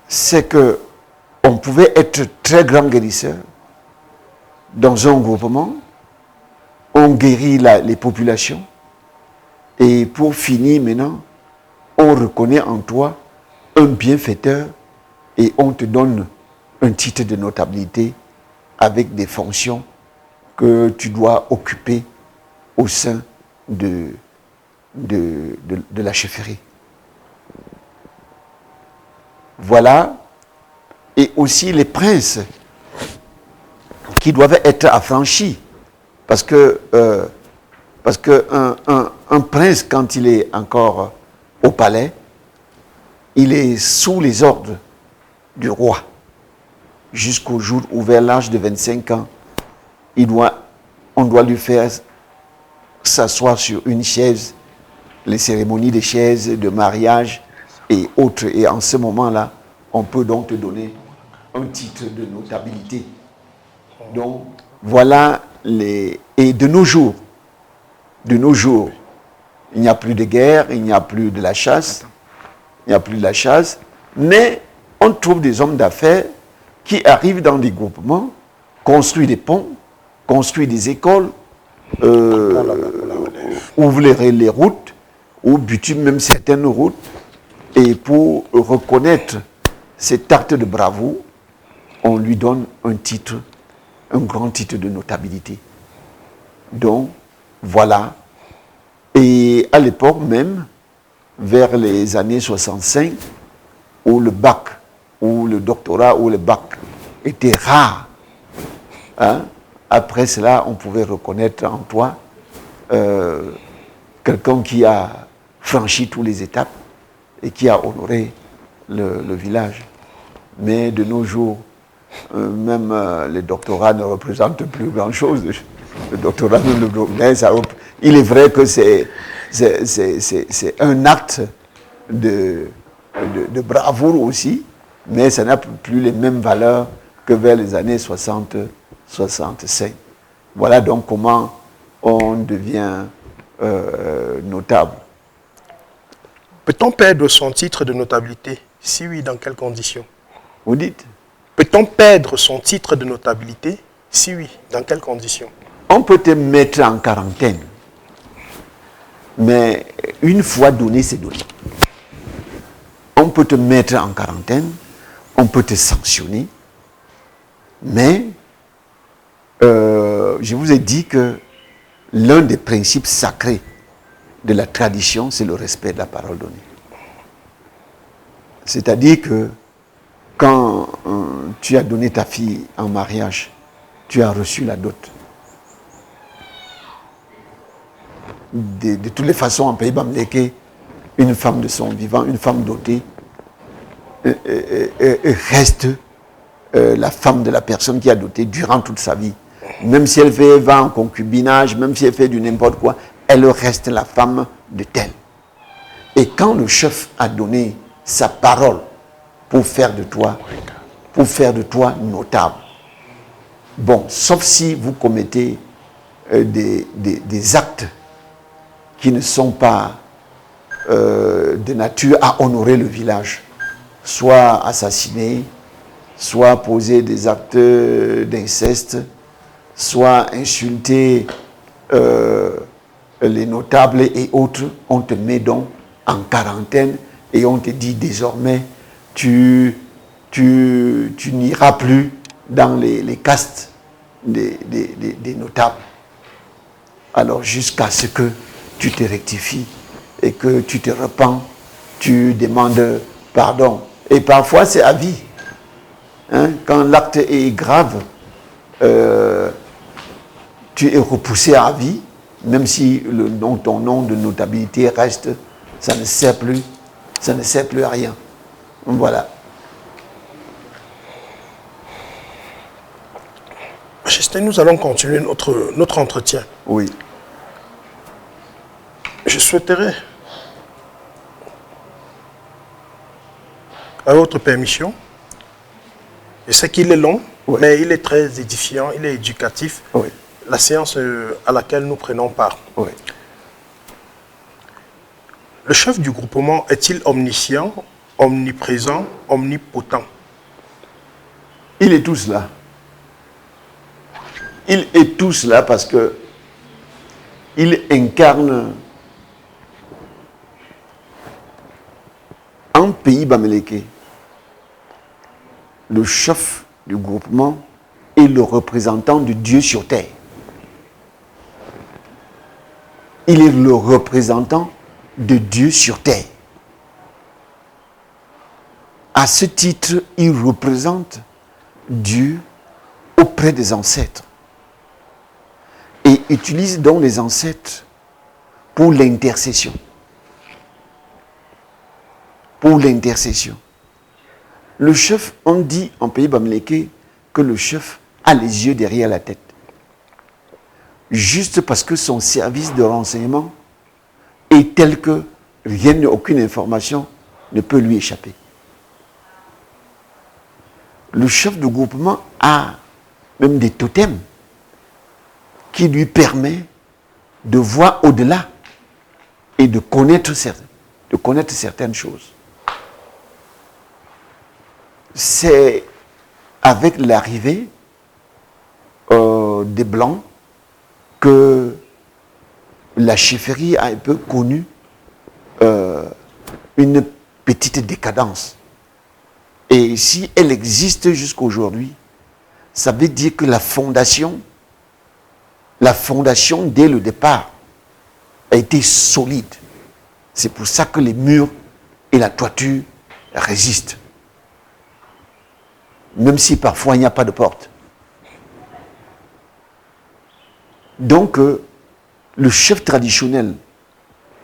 c'est que on pouvait être très grand guérisseur dans un groupement, on guérit les populations, et pour finir maintenant, on reconnaît en toi un bienfaiteur et on te donne un titre de notabilité avec des fonctions que tu dois occuper au sein de la chefferie. Voilà. Et aussi les princes qui doivent être affranchis. Parce que un prince, quand il est encore au palais, il est sous les ordres du roi. Jusqu'au jour où, vers l'âge de 25 ans, on doit lui faire s'asseoir sur une chaise, les cérémonies des chaises, de mariage et autres. Et en ce moment-là, on peut donc te donner un titre de notabilité. Donc, voilà les... Et de nos jours, il n'y a plus de guerre, il n'y a plus de la chasse, mais on trouve des hommes d'affaires qui arrivent dans des groupements, construisent des ponts, construisent des écoles, ouvrent les routes, ou bitument même certaines routes, et pour reconnaître cet acte de bravoure, on lui donne un titre, un grand titre de notabilité. Donc, voilà. Et à l'époque même, vers les années 65, où le bac, où le doctorat, où le bac était rare, hein, après cela, on pouvait reconnaître en toi quelqu'un qui a franchi toutes les étapes et qui a honoré le village. Mais de nos jours, même les doctorats ne représentent plus grand-chose. Le doctorat, il est vrai que c'est un acte de bravoure aussi, mais ça n'a plus les mêmes valeurs que vers les années 60-65. Voilà donc comment on devient notable. Peut-on perdre son titre de notabilité? Si oui, dans quelles conditions? Vous dites? Peut-on perdre son titre de notabilité? Si oui, dans quelles conditions? On peut te mettre en quarantaine, mais une fois donné, c'est donné. On peut te mettre en quarantaine, on peut te sanctionner, mais je vous ai dit que l'un des principes sacrés de la tradition, c'est le respect de la parole donnée. C'est-à-dire que quand tu as donné ta fille en mariage, tu as reçu la dot. De toutes les façons, en Pays Bamileke, une femme de son vivant, une femme dotée, reste la femme de la personne qui a doté durant toute sa vie. Même si elle va en concubinage, même si elle fait du n'importe quoi, elle reste la femme de tel. Et quand le chef a donné sa parole pour faire de toi notable, bon, sauf si vous commettez des actes qui ne sont pas de nature à honorer le village, soit assassiner, soit poser des actes d'inceste, soit insulter les notables et autres, on te met donc en quarantaine et on te dit désormais tu n'iras plus dans les castes des notables. Alors jusqu'à ce que tu te rectifies et que tu te repens, tu demandes pardon. Et parfois c'est à vie. Hein? Quand l'acte est grave, tu es repoussé à vie, même si ton nom de notabilité reste, ça ne sert plus à rien. Voilà. Majesté, nous allons continuer notre entretien. Oui. Je souhaiterais, à votre permission, je sais qu'il est long, oui, mais il est très édifiant, il est éducatif. Oui. La séance à laquelle nous prenons part. Oui. Le chef du groupement est-il omniscient, omniprésent, omnipotent? Il est tout cela. Il est tout cela parce que il incarne en pays bamileke. Le chef du groupement est le représentant de Dieu sur terre. Il est le représentant de Dieu sur terre. À ce titre, il représente Dieu auprès des ancêtres et utilise donc les ancêtres pour l'intercession. Pour l'intercession. Le chef, on dit en pays bamileke que le chef a les yeux derrière la tête. Juste parce que son service de renseignement est tel que rien, aucune information ne peut lui échapper. Le chef de groupement a même des totems qui lui permettent de voir au-delà et de connaître certaines choses. C'est avec l'arrivée des Blancs que la chefferie a un peu connu une petite décadence. Et si elle existe jusqu'à aujourd'hui, ça veut dire que la fondation dès le départ a été solide. C'est pour ça que les murs et la toiture résistent. Même si parfois il n'y a pas de porte. Donc, le chef traditionnel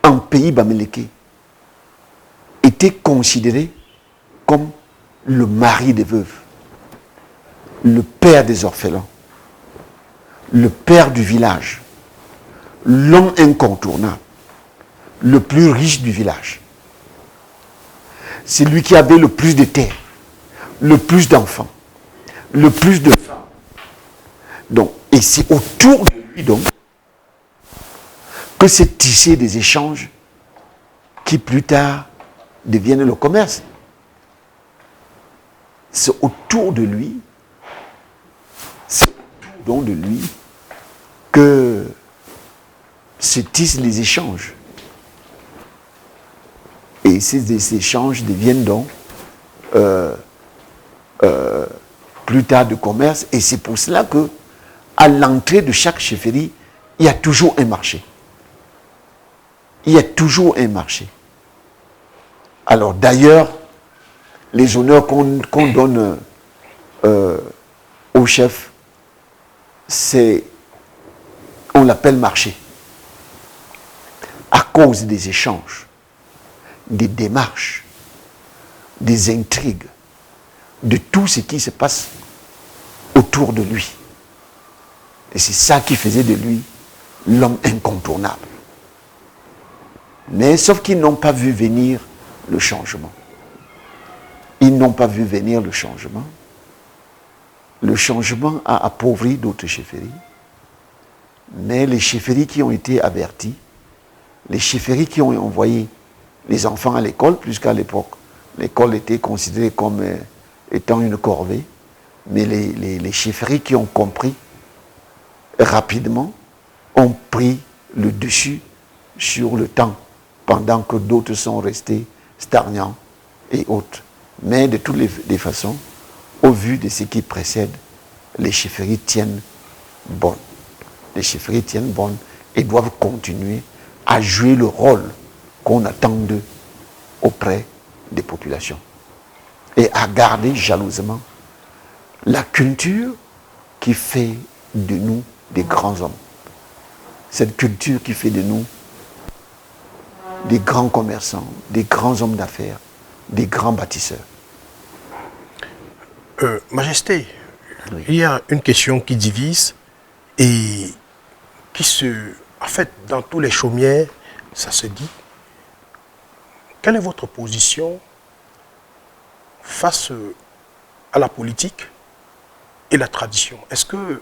en pays bamileke était considéré comme le mari des veuves, le père des orphelins, le père du village, l'homme incontournable, le plus riche du village. C'est lui qui avait le plus de terres, le plus d'enfants, le plus de femmes. Donc, et c'est autour de lui donc que s'est tissé des échanges qui plus tard deviennent le commerce. C'est autour de lui, que se tissent les échanges. Et ces échanges deviennent donc plus tard de commerce. Et c'est pour cela que à l'entrée de chaque chefferie, il y a toujours un marché. Il y a toujours un marché. Alors d'ailleurs, les honneurs qu'on donne au chef, on l'appelle marché. À cause des échanges, des démarches, des intrigues, de tout ce qui se passe autour de lui. Et c'est ça qui faisait de lui l'homme incontournable. Mais sauf qu'ils n'ont pas vu venir le changement. Ils n'ont pas vu venir le changement. Le changement a appauvri d'autres chefferies. Mais les chefferies qui ont été averties, les chefferies qui ont envoyé les enfants à l'école, puisqu'à l'époque, l'école était considérée comme étant une corvée, mais les chefferies qui ont compris rapidement ont pris le dessus sur le temps, pendant que d'autres sont restés stagnants et autres. Mais de toutes les façons, au vu de ce qui précède, les chefferies tiennent bonnes. Les chefferies tiennent bonnes et doivent continuer à jouer le rôle qu'on attend d'eux auprès des populations. Et à garder jalousement la culture qui fait de nous des grands hommes. Cette culture qui fait de nous des grands commerçants, des grands hommes d'affaires, des grands bâtisseurs. Majesté, Oui. il y a une question qui divise et qui se... En fait, dans tous les chaumières, ça se dit. Quelle est votre position face à la politique et la tradition? Est-ce que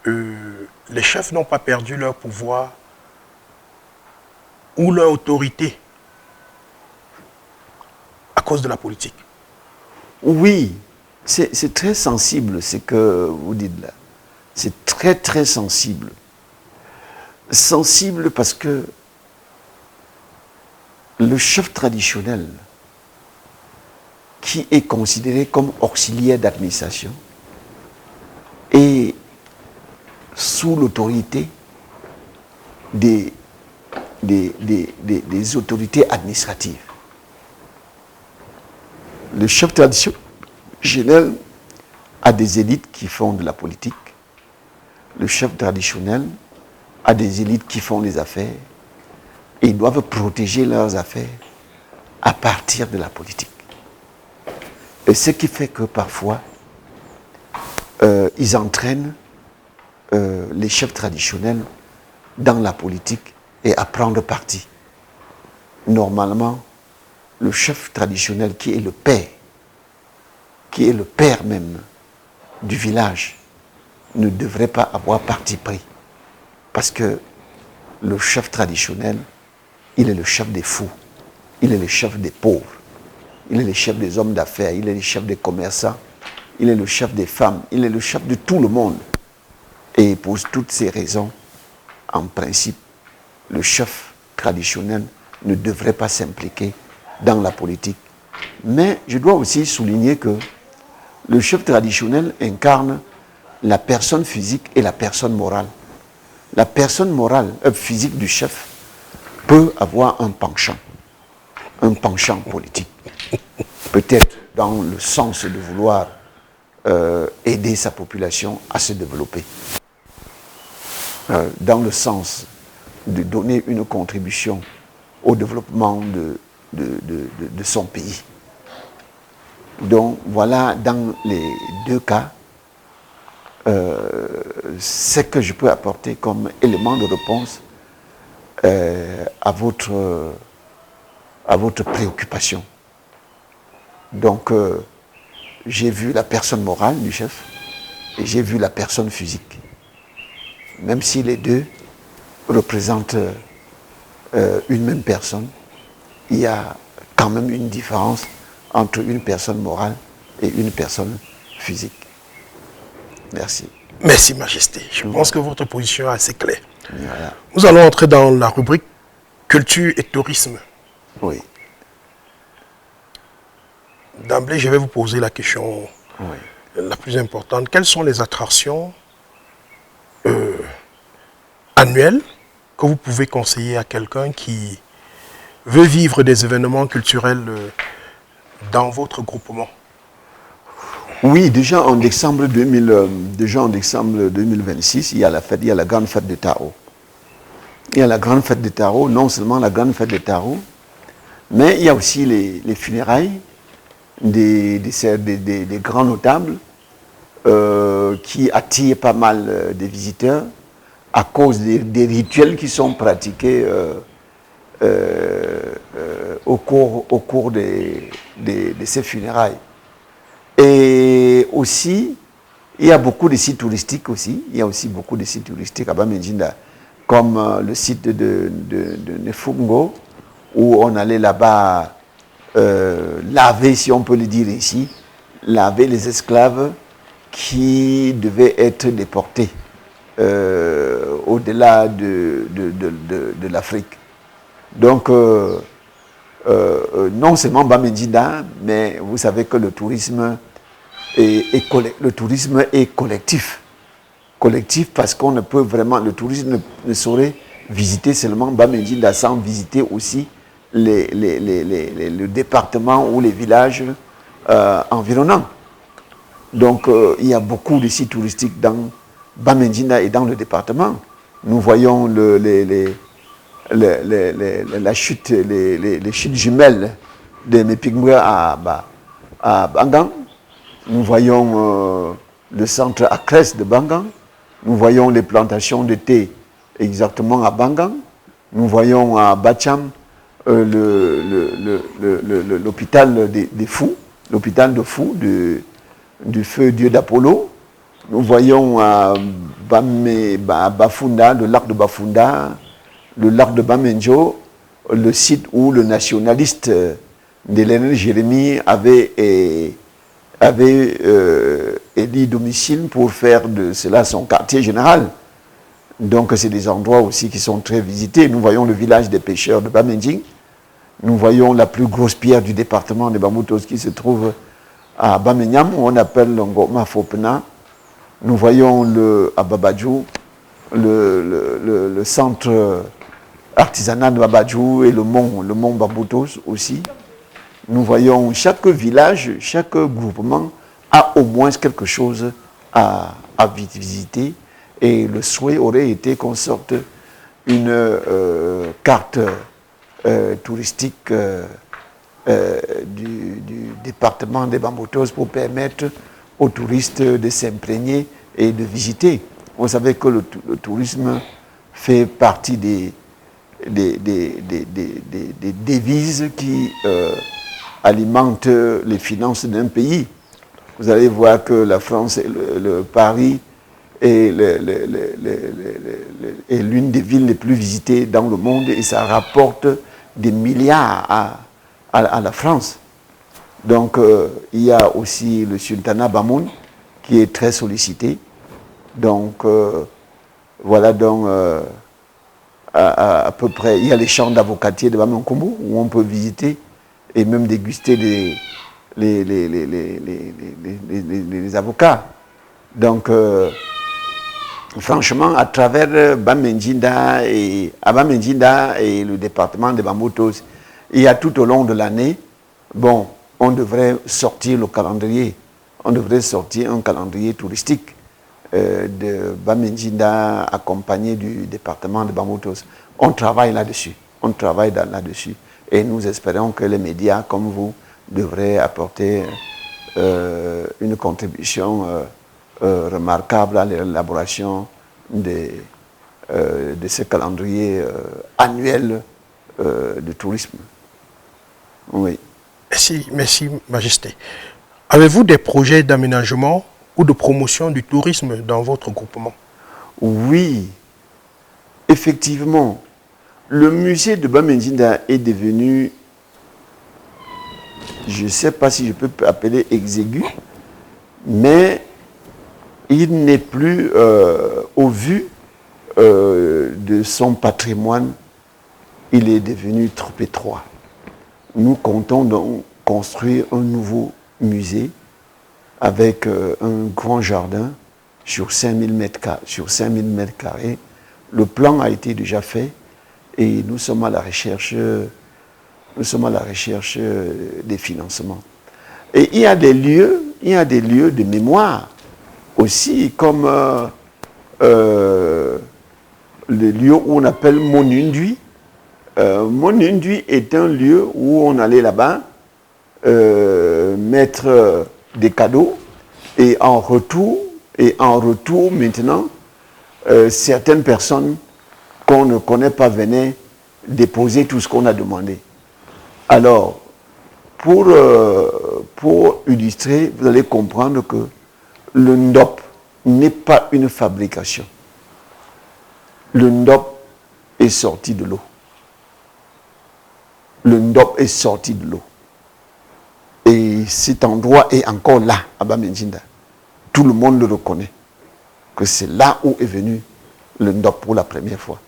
les chefs n'ont pas perdu leur pouvoir ou leur autorité à cause de la politique? Oui, c'est très sensible ce que vous dites là. C'est très très sensible. Sensible parce que le chef traditionnel qui est considéré comme auxiliaire d'administration est sous l'autorité des autorités administratives. Le chef traditionnel a des élites qui font de la politique. Le chef traditionnel a des élites qui font les affaires. Et ils doivent protéger leurs affaires à partir de la politique. Et ce qui fait que parfois, ils entraînent les chefs traditionnels dans la politique et à prendre parti. Normalement, le chef traditionnel qui est le père même du village, ne devrait pas avoir parti pris. Parce que le chef traditionnel, il est le chef des fous, il est le chef des pauvres, il est le chef des hommes d'affaires, il est le chef des commerçants, il est le chef des femmes, il est le chef de tout le monde. Et pour toutes ces raisons, en principe, le chef traditionnel ne devrait pas s'impliquer dans la politique. Mais je dois aussi souligner que le chef traditionnel incarne la personne physique et la personne morale. La personne morale, physique du chef peut avoir un penchant politique. Peut-être dans le sens de vouloir aider sa population à se développer. Dans le sens de donner une contribution au développement de son pays. Donc voilà, dans les deux cas, ce que je peux apporter comme élément de réponse à votre préoccupation. Donc, j'ai vu la personne morale du chef et j'ai vu la personne physique. Même si les deux représentent une même personne, il y a quand même une différence entre une personne morale et une personne physique. Merci. Merci, Majesté. Je pense que votre position est assez claire. Voilà. Nous allons entrer dans la rubrique culture et tourisme. Oui. D'emblée, je vais vous poser la question Oui. la plus importante. Quelles sont les attractions annuelles que vous pouvez conseiller à quelqu'un qui veut vivre des événements culturels dans votre groupement? Oui, déjà en décembre 2026, il y a la grande fête de Taro. Il y a la grande fête de Taro, non seulement la grande fête de Taro, mais il y a aussi les funérailles des grands notables qui attirent pas mal de visiteurs à cause des rituels qui sont pratiqués au cours de ces funérailles. Et aussi, il y a beaucoup de sites touristiques aussi. Il y a aussi beaucoup de sites touristiques à Bamendjinda, comme le site de Nefungo, où on allait là-bas laver, si on peut le dire ici, laver les esclaves qui devaient être déportés au-delà de l'Afrique. Donc, non seulement Bamendjinda, mais vous savez que le tourisme est collectif. collectif parce qu'on ne peut vraiment, le tourisme ne saurait visiter seulement Bamendjinda sans visiter aussi le département ou les villages environnants. Donc il y a beaucoup de sites touristiques dans Bamendjinda et dans le département. Nous voyons la chute, les chutes jumelles de Mepingwa à Bangang. Nous voyons le centre Acres de Bangang. Nous voyons les plantations de thé exactement à Bangang. Nous voyons à Bacham l'hôpital des fous, l'hôpital de fous du feu Dieu d'Apollo. Nous voyons à Bafunda, le lac de Bafunda, le lac de Bamenjo, le site où le nationaliste Ndélène Jérémie avait élu domicile pour faire de cela son quartier général. Donc c'est des endroits aussi qui sont très visités. Nous voyons le village des pêcheurs de Bamendjing. Nous voyons la plus grosse pierre du département de Bamoutos qui se trouve à Bamenyam, où on appelle le Ngoma Fopena. Nous voyons à Babadjou, le centre artisanal de Babadjou et le mont Bamoutos aussi. Nous voyons chaque village, chaque groupement a au moins quelque chose à visiter. Et le souhait aurait été qu'on sorte une carte touristique du département des Bamoutos pour permettre aux touristes de s'imprégner et de visiter. Vous savez que le tourisme fait partie des devises qui alimentent les finances d'un pays. Vous allez voir que la France et le Paris est l'une des villes les plus visitées dans le monde et ça rapporte des milliards à la France. Donc, il y a aussi le sultanat Bamoun qui est très sollicité. Donc, voilà donc à peu près, il y a les champs d'avocatiers de Bamenkombo où on peut visiter et même déguster les avocats. Donc, franchement, à travers Bamendjinda et le département de Bamoutos, il y a tout au long de l'année, bon, on devrait sortir le calendrier. On devrait sortir un calendrier touristique de Bamendjinda accompagné du département de Bamoutos. On travaille là-dessus. On travaille là-dessus. Et nous espérons que les médias, comme vous, devraient apporter une contribution remarquable à l'élaboration de ce calendrier annuel de tourisme. Oui. Merci, Majesté. Avez-vous des projets d'aménagement ou de promotion du tourisme dans votre groupement? Oui, effectivement. Le musée de Bamendjinda est devenu, je ne sais pas si je peux appeler exigu, mais il n'est plus au vu de son patrimoine, il est devenu trop étroit. Nous comptons donc construire un nouveau musée avec un grand jardin sur 5000 mètres carrés. Le plan a été déjà fait et nous sommes à la recherche des financements. Et il y a des lieux de mémoire aussi, comme le lieu où on appelle Monundui. Monundui est un lieu où on allait là-bas mettre des cadeaux et en retour maintenant, certaines personnes qu'on ne connaît pas venaient déposer tout ce qu'on a demandé. Alors, pour illustrer, vous allez comprendre que le ndop n'est pas une fabrication. Le ndop est sorti de l'eau. Le ndop est sorti de l'eau. Et cet endroit est encore là, à Bamendjinda. Tout le monde le reconnaît. Que c'est là où est venu le ndop pour la première fois.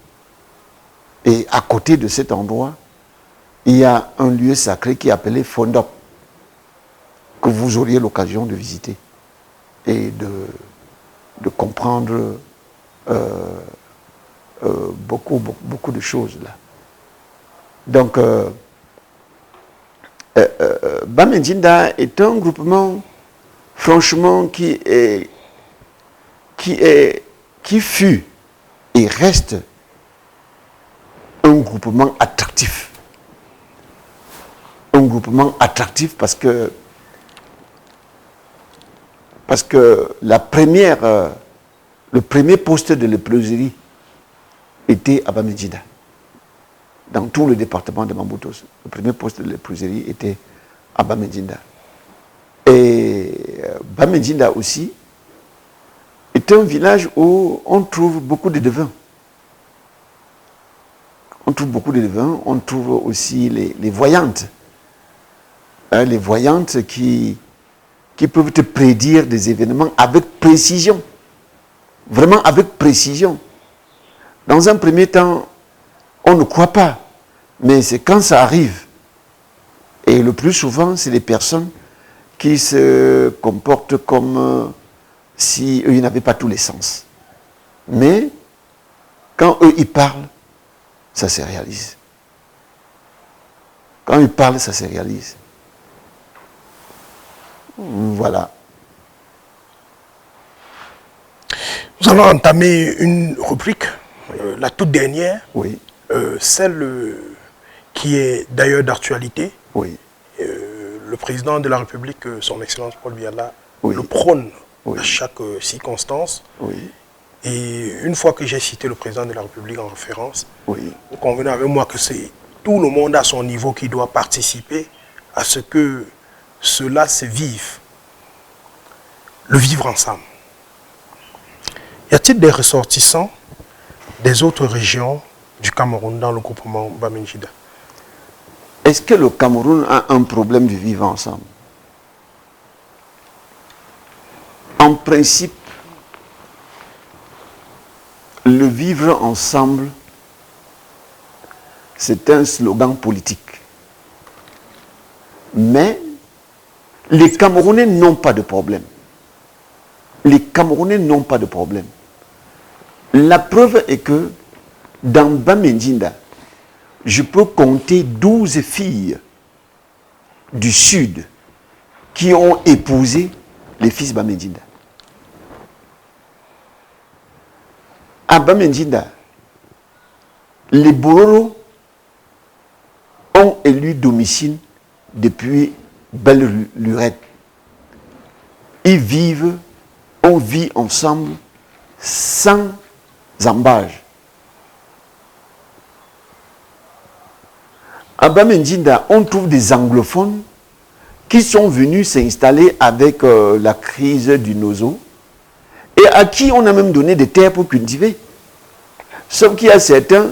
Et à côté de cet endroit, il y a un lieu sacré qui est appelé Fondop, que vous auriez l'occasion de visiter et de comprendre beaucoup de choses là. Donc, Bamendjinda est un groupement, franchement, qui fut et reste un groupement attractif. Un groupement attractif parce que le premier poste de léproserie était à Bamendjinda. Dans tout le département de Mambutos, le premier poste de léproserie était à Bamendjinda. Et Bamendjinda aussi est un village où on trouve beaucoup de devins. On trouve beaucoup de devins, on trouve aussi les voyantes. Hein, les voyantes qui peuvent te prédire des événements avec précision. Vraiment avec précision. Dans un premier temps, on ne croit pas. Mais c'est quand ça arrive. Et le plus souvent, c'est les personnes qui se comportent comme si eux, ils n'avaient pas tous les sens. Mais, quand eux, ils parlent, ça se réalise. Quand ils parlent, ça se réalise. Voilà. Nous allons entamer une rubrique, la toute dernière, Oui. Celle qui est d'ailleurs d'actualité. Oui. Le président de la République, son Excellence Paul Biya, Oui. le prône Oui. à chaque circonstance. Oui. Et une fois que j'ai cité le président de la République en référence, Oui. vous convenez avec moi que c'est tout le monde à son niveau qui doit participer à ce que cela se vive. Le vivre ensemble. Y a-t-il des ressortissants des autres régions du Cameroun dans le groupement Bamendjinda? Est-ce que le Cameroun a un problème de vivre ensemble? En principe, le vivre ensemble, c'est un slogan politique. Mais les Camerounais n'ont pas de problème. Les Camerounais n'ont pas de problème. La preuve est que dans Bamendjinda, je peux compter 12 filles du Sud qui ont épousé les fils Bamendjinda. À Bamendjinda, les Bororo ont élu domicile depuis belle lurette. On vit ensemble sans embâge. À Bamendjinda, on trouve des anglophones qui sont venus s'installer avec la crise du Nozo et à qui on a même donné des terres pour cultiver. Sauf qu'il y a certains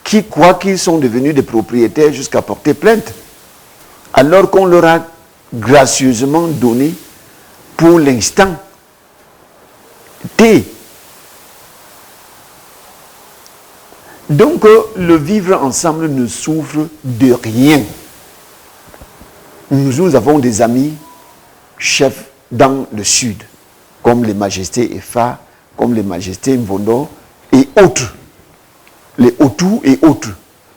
qui croient qu'ils sont devenus des propriétaires jusqu'à porter plainte, alors qu'on leur a gracieusement donné pour l'instant thé. Donc le vivre ensemble ne souffre de rien. Nous avons des amis chefs dans le sud, comme les majestés Efa, comme les majestés Mvondo et autres, les Otu et autres.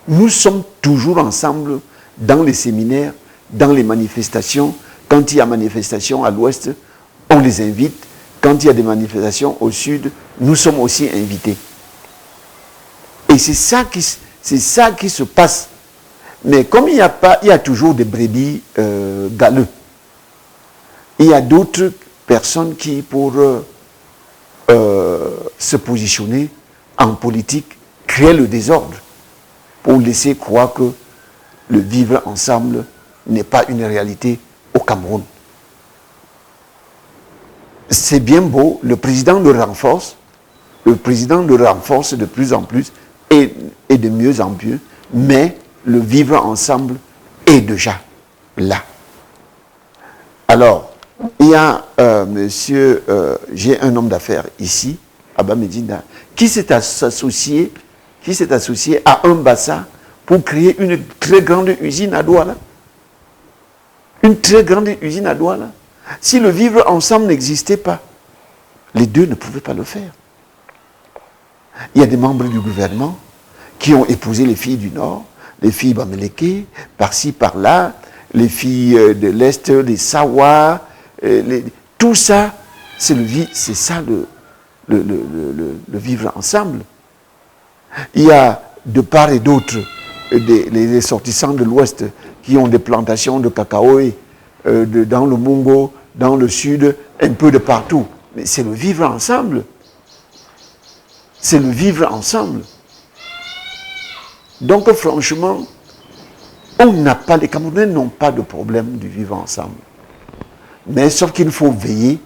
Nous sommes toujours ensemble dans les séminaires, dans les manifestations. Quand il y a manifestation à l'ouest, on les invite. Quand il y a des manifestations au sud, nous sommes aussi invités. Et c'est ça qui se passe. Mais comme il y a toujours des brebis galeux, il y a d'autres personnes qui, pour se positionner en politique, créent le désordre pour laisser croire que le vivre ensemble n'est pas une réalité au Cameroun. C'est bien beau, le président le renforce de plus en plus et de mieux en mieux, mais le vivre ensemble est déjà là. Alors, il y a j'ai un homme d'affaires ici, à Bamendjinda, qui s'est associé à un Bassa pour créer une très grande usine à Douala. Une très grande usine à Douala. Si le vivre ensemble n'existait pas, Les deux ne pouvaient pas le faire. Il y a des membres du gouvernement qui ont épousé les filles du Nord, les filles Bamileke, par-ci, par-là, les filles de l'Est, les Sawa, tout ça, c'est ça le vivre ensemble. Il y a de part et d'autre les ressortissants de l'Ouest qui ont des plantations de cacao dans le Mongo, dans le Sud, un peu de partout. Mais c'est le vivre ensemble. C'est le vivre ensemble. Donc franchement, les Camerounais n'ont pas de problème de vivre ensemble. Mais sauf qu'il faut veiller,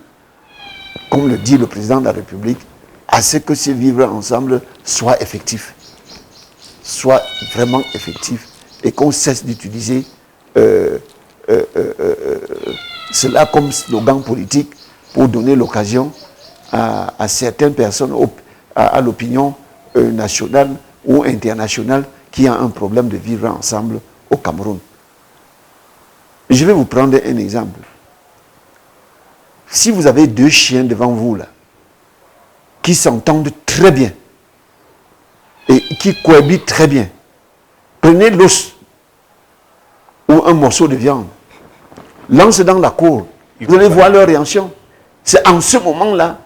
comme le dit le président de la République, à ce que ce vivre ensemble soit effectif. Soit vraiment effectif. Et qu'on cesse d'utiliser cela comme slogan politique pour donner l'occasion à certaines personnes, à l'opinion nationale ou internationale qui a un problème de vivre ensemble au Cameroun. Je vais vous prendre un exemple. Si vous avez deux chiens devant vous là, qui s'entendent très bien et qui cohabitent très bien, prenez l'os ou un morceau de viande, lancez dans la cour, vous allez voir leur réaction. C'est en ce moment-là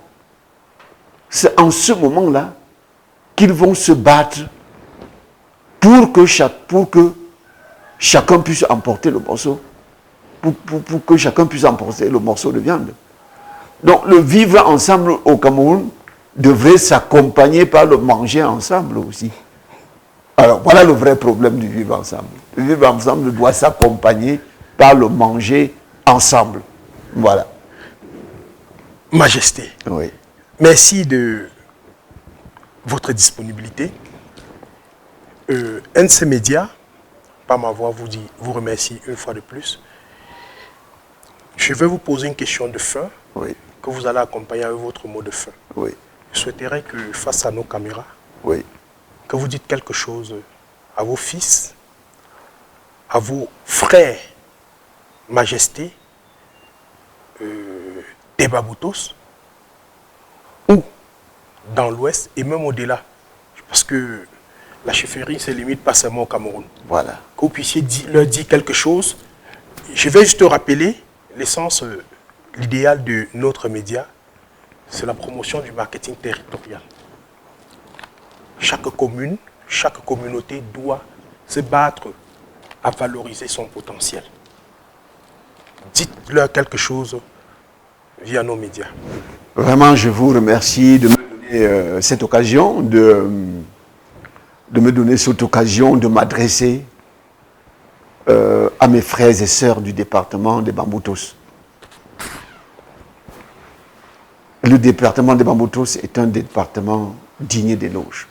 qu'ils vont se battre pour que chacun puisse emporter le morceau, pour que chacun puisse emporter le morceau de viande. Donc le vivre ensemble au Cameroun devrait s'accompagner par le manger ensemble aussi. Alors voilà le vrai problème du vivre ensemble. Le vivre ensemble doit s'accompagner par le manger ensemble. Voilà. Majesté, Oui. merci de votre disponibilité. Un de ces médias, par ma voix, vous remercie une fois de plus. Je vais vous poser une question de fin, Oui. que vous allez accompagner avec votre mot de fin. Oui. Je souhaiterais que face à nos caméras, Oui. que vous dites quelque chose à vos fils, à vos frères, Majesté, des Baboutos, ou dans l'Ouest et même au-delà. Parce que la chefferie ne se limite pas seulement au Cameroun. Voilà. Que vous puissiez leur dire quelque chose. Je vais juste rappeler l'essence, l'idéal de notre média, c'est la promotion du marketing territorial. Chaque commune, chaque communauté doit se battre à valoriser son potentiel. Dites-leur quelque chose via nos médias. Vraiment, je vous remercie de me donner cette occasion, de m'adresser à mes frères et sœurs du département des Bamboutos. Le département des Bamboutos est un département digne d'éloge.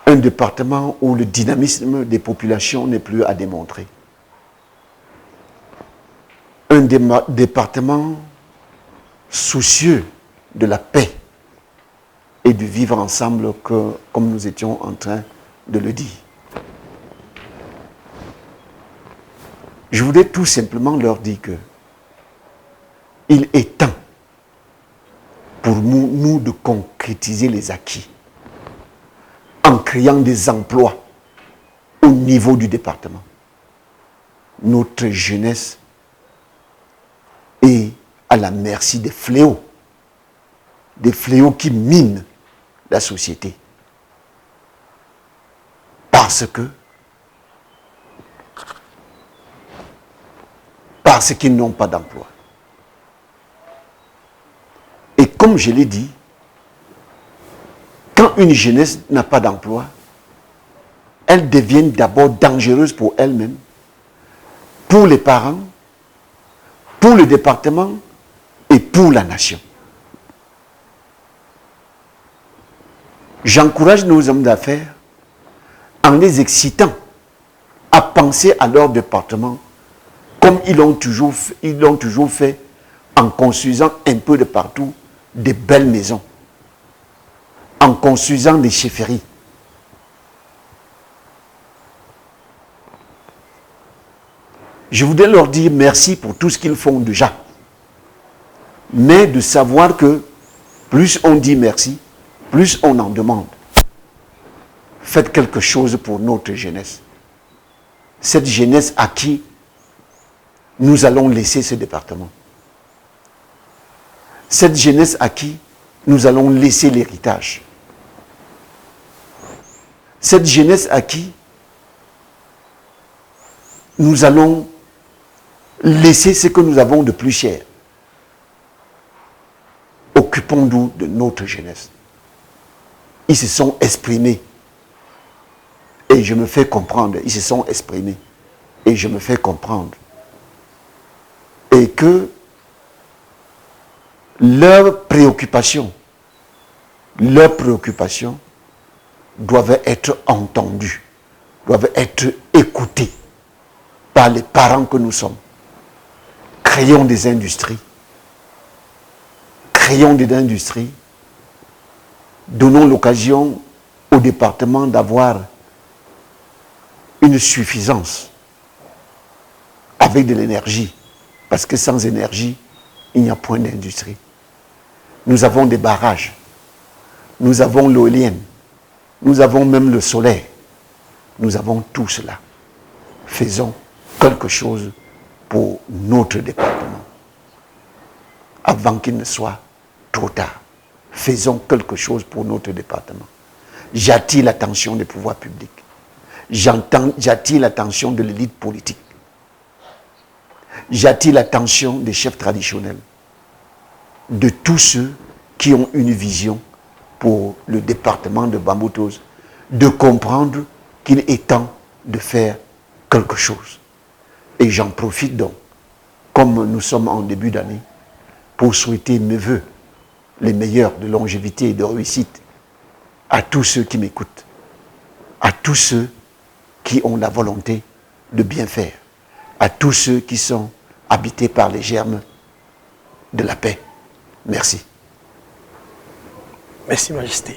Un département où le dynamisme des populations n'est plus à démontrer. Un département soucieux de la paix et du vivre ensemble comme nous étions en train de le dire. Je voudrais tout simplement leur dire que il est temps pour nous de concrétiser les acquis en créant des emplois au niveau du département. Notre jeunesse est à la merci des fléaux qui minent la société. Parce qu'ils n'ont pas d'emploi. Et comme je l'ai dit, quand une jeunesse n'a pas d'emploi, elle devient d'abord dangereuse pour elle-même, pour les parents, pour le département et pour la nation. J'encourage nos hommes d'affaires en les excitant à penser à leur département comme ils l'ont toujours fait en construisant un peu de partout des belles maisons, en construisant des chefferies. Je voudrais leur dire merci pour tout ce qu'ils font déjà. mais de savoir que plus on dit merci, plus on en demande. Faites quelque chose pour notre jeunesse. Cette jeunesse à qui nous allons laisser ce département. Cette jeunesse à qui nous allons laisser l'héritage. Cette jeunesse à qui nous allons laisser ce que nous avons de plus cher. Occupons-nous de notre jeunesse. Ils se sont exprimés. Et je me fais comprendre. Ils se sont exprimés. Et je me fais comprendre. Et que leurs préoccupations doivent être entendues, doivent être écoutées par les parents que nous sommes. Créons des industries. Créons des industries. Donnons l'occasion au département d'avoir une suffisance avec de l'énergie. Parce que sans énergie, il n'y a point d'industrie. Nous avons des barrages. Nous avons l'éolienne. Nous avons même le soleil. Nous avons tout cela. Faisons quelque chose pour notre département. Avant qu'il ne soit trop tard. Faisons quelque chose pour notre département. J'attire l'attention des pouvoirs publics. J'attire l'attention de l'élite politique. J'attire l'attention des chefs traditionnels. De tous ceux qui ont une vision pour le département de Bamboutos, de comprendre qu'il est temps de faire quelque chose. Et j'en profite donc, comme nous sommes en début d'année, pour souhaiter mes voeux, les meilleurs de longévité et de réussite, à tous ceux qui m'écoutent, à tous ceux qui ont la volonté de bien faire, à tous ceux qui sont habités par les germes de la paix. Merci. Merci, Majesté.